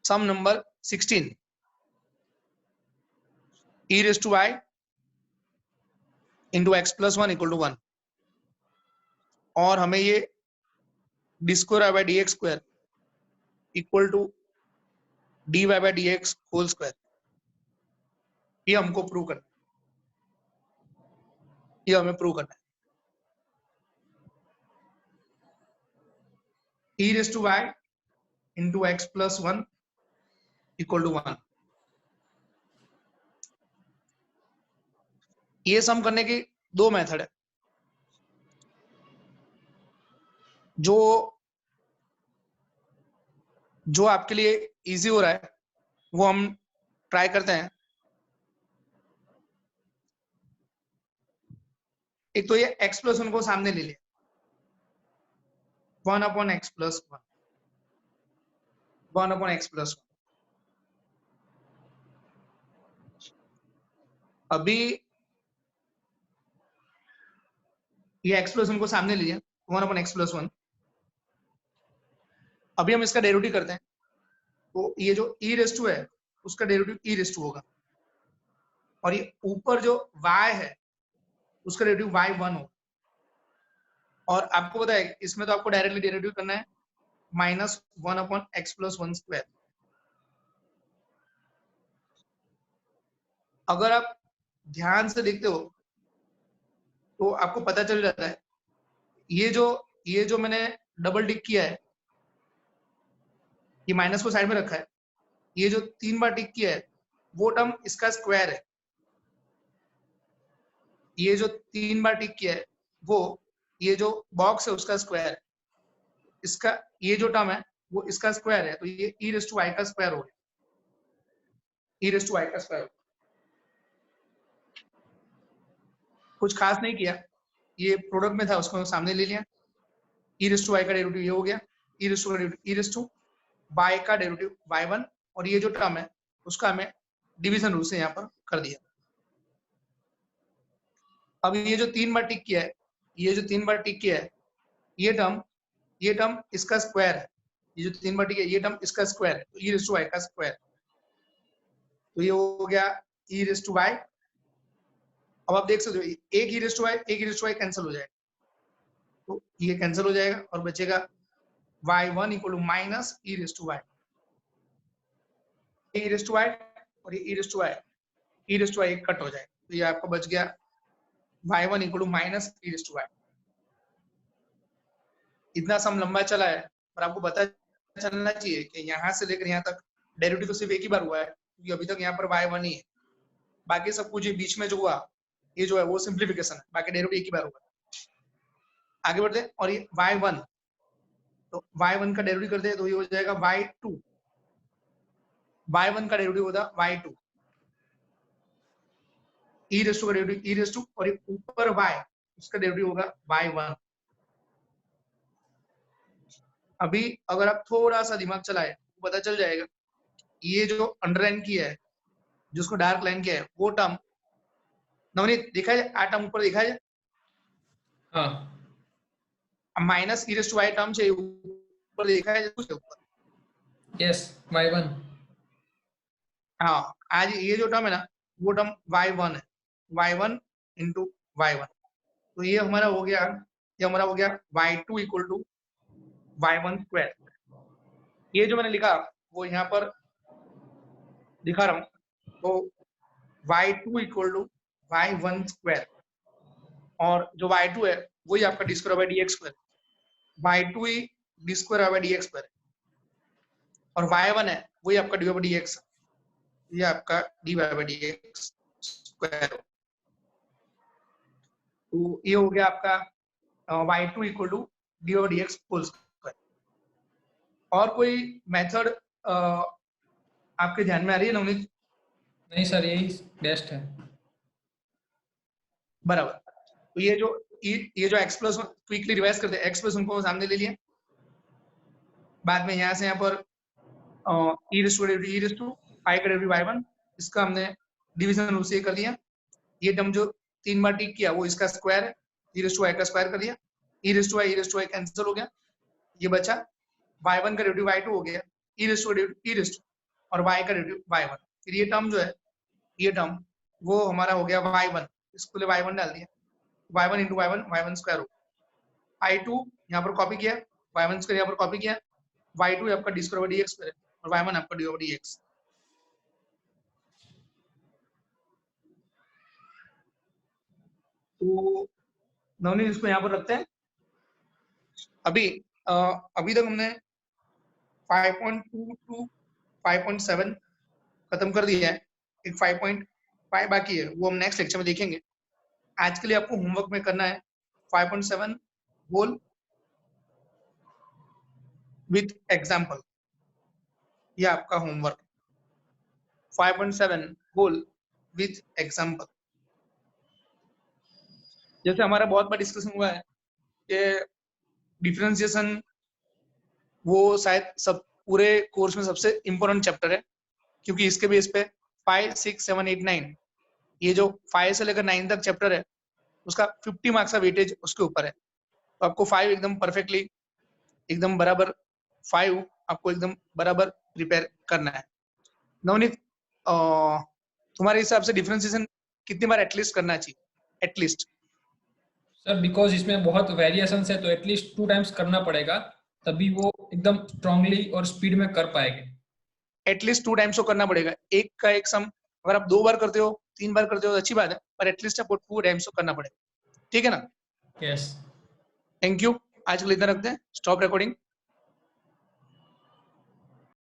सम number 16, e raised to y into x plus 1 equal to 1, और हमें ये d square by d x square equal to d y by d x whole square, ये हमको प्रूव करना है, ये हमें प्रूव करना है। e raised to y into x plus 1 equal to 1। ये सम करने की दो मेथड है। जो जो आपके लिए इजी हो रहा है वो हम ट्राई करते हैं। एक तो ये x प्लस 1 को सामने ले लिया, 1 upon x plus 1, 1 upon x plus 1। अभी ये x प्लस 1 को सामने ले लिया, 1 अपॉन एक्स प्लस 1। अभी हम इसका डेरिवेटिव करते हैं, तो ये जो e रेस टू है उसका डेरिवेटिव e रेस टू होगा, और ये ऊपर जो y है उसका डेरिवेटिव y1 होगा। और आपको पता है इसमें तो आपको डायरेक्टली डेरिवेटिव करना है minus 1 upon x plus 1 square. अगर आप ध्यान से देखते हो तो आपको पता चल जाता है, ये जो मैंने डबल टिक किया है, ये माइनस को साइड में रखा है, ये जो 3 बार टिक किया है वो टर्म इसका स्क्वायर है। ये जो 3 बार टिक किया है वो, ये जो बॉक्स है उसका स्क्वायर है। इसका ये जो टर्म है वो इसका स्क्वायर है, तो ये e रेज़ टू y का स्क्वायर हो गया, e रेज़ टू y का स्क्वायर। कुछ खास नहीं किया, ये प्रोडक्ट में था उसको सामने ले लिया, e रेज़ टू y का डेरिवेटिव ये हो गया, e raise to e raise to y का डेरिवेटिव y1, और ये जो टर्म है उसका हमें डिवीजन रूल से यहाँ पर कर दिया। अब ये जो 3 बार टिक किया है, ये जो 3 बार टिक किया है, ये टर्म इसका स्क्वायर है। ये जो 3 बार टिक है ये टर्म इसका स्क्वायर है, तो e रेज़ टू y का स्क्वायर। तो ये हो गया e रेज़ टू y। अब आप देख सकते हो एक e रेज़ टू y, एक e raise to y cancel हो जाएगा, तो ये कैंसिल हो जाएगा और बचेगा y1 equal to minus e raise to y, e raise to y और ये e raise to y, e raise to y cut हो जाएगा, तो ये आपका बच गया y1 equal to minus e raise to y। इतना सम लंबा चला है, पर आपको पता चलना चाहिए कि यहाँ से लेकर यहाँ तक डेरिवेटिव तो सिर्फ एक ही बार हुआ है, क्योंकि अभी तक यहाँ पर y1 ही है। बाकी सब कुछ बीच में जो हुआ ये जो है वो सिंप्लीफिकेशन है, बाकी डेरिवेटिव एक ही बार हुआ है। आगे बढ़ते हैं, और ये y1, तो y1 का डेरिवेटिव करते हैं तो ये हो जाएगा y2, y1 का डेरिवेटिव होता है y2, e रेज़ टू का डेरिवेटिव e रेज़ टू, और ये ऊपर y उसका डेरिवेटिव होगा y1। अभी अगर आप थोड़ा सा दिमाग चलाए तो पता चल जाएगा, ये जो अंडरलाइन किया है, जिसको डार्क लाइन किया है, वो टर्म नवनीत देखा है, आ टर्म ऊपर देखा है, हाँ minus e raise to y term चाहिए ऊपर देखा है, कुछ ऊपर। Yes y1। हाँ, आज ये जो टर्म है ना, वो टर्म y1 है, y1 इंटू y1, तो ये हमारा हो गया, ये हमारा हो गया y2 equal to y1 square. ये जो मैंने लिखा वो यहाँ पर दिखा रहा हूँ, तो y2 equal to y1 square, और जो y2 है वही आपका D square by D x square, y2 he D square by D x square, और y1 है वही आपका डी बाई डी एक्स, ये आपका d by D x square. तो ये हो गया आपका y2 equal to d by D x whole square. और कोई मेथड आपके ध्यान में आ रही है नवनीत? नहीं सर, यही बेस्ट है। बराबर। तो ये जो x प्लस क्विकली रिवाइज करते हैं, x प्लस उनको सामने ले लिया, बाद में यहाँ से यहाँ पर e रेज़ टू i का डेरिवेटिव y1, इसका हमने डिवीजन रूल से कर दिया। ये टर्म जो 3 बार टिक किया वो इसका स्क्वायर है, e रेज़ टू i का स्क्वायर कर दिया, e raise to i cancel हो गया, ये बचा y1 का डेरिवेटिव y2 हो गया, e रेज़ टू और y का डेरिवेटिव y1। फिर ये टर्म जो है, ये टर्म वो हमारा हो गया y1, इसको ले y1 डाल दिया, y1 इंटू y1 स्क्वायर हो गया, i2 यहाँ पर कॉपी किया, y1 स्क्वायर यहाँ पर कॉपी किया, y2 आपका D square by D x square और y1 आपका डी बाई डी एक्स। तो नवनीत इसको यहाँ पर रखते हैं। अभी तक हमने 5.2 टू 5.7 खत्म कर दिया है, एक 5.5 बाकी है, वो हम नेक्स्ट लेक्चर में देखेंगे। आज के लिए आपको होमवर्क में करना है 5.7 होल विथ एग्जाम्पल, ये आपका होमवर्क 5.7 होल विथ एग्जाम्पल। जैसे हमारा बहुत बार डिस्कशन हुआ है कि डिफरेंशिएशन वो शायद सब पूरे कोर्स में सबसे इम्पोर्टेंट चैप्टर है, क्योंकि इसके बेस पे 5, 6, 7, 8, 9, ये जो 5 से लेकर 9 तक चैप्टर है उसका 50 मार्क्स का वेटेज उसके ऊपर है। तो आपको 5 एकदम परफेक्टली, एकदम बराबर 5 आपको एकदम बराबर प्रिपेयर करना है। नवनीत, तुम्हारे हिसाब से डिफरेंशिएशन कितनी बार एटलीस्ट करना चाहिए? एटलीस्ट सर बिकॉज इसमें बहुत वेरिएशंस है, तो एटलीस्ट 2 टाइम्स करना पड़ेगा, तभी वो एकदम स्ट्रांगली और स्पीड में कर पाएंगे। एटलीस्ट 2 टाइम्स तो करना पड़ेगा। एक का एक सम अगर आप 2 बार करते हो, 3 बार करते हो तो अच्छी बात है, पर एटलीस्ट आपको 2 टाइम्स तो करना पड़ेगा। ठीक है ना? यस। Thank you. आज के लिए इतना रखते हैं। Stop recording.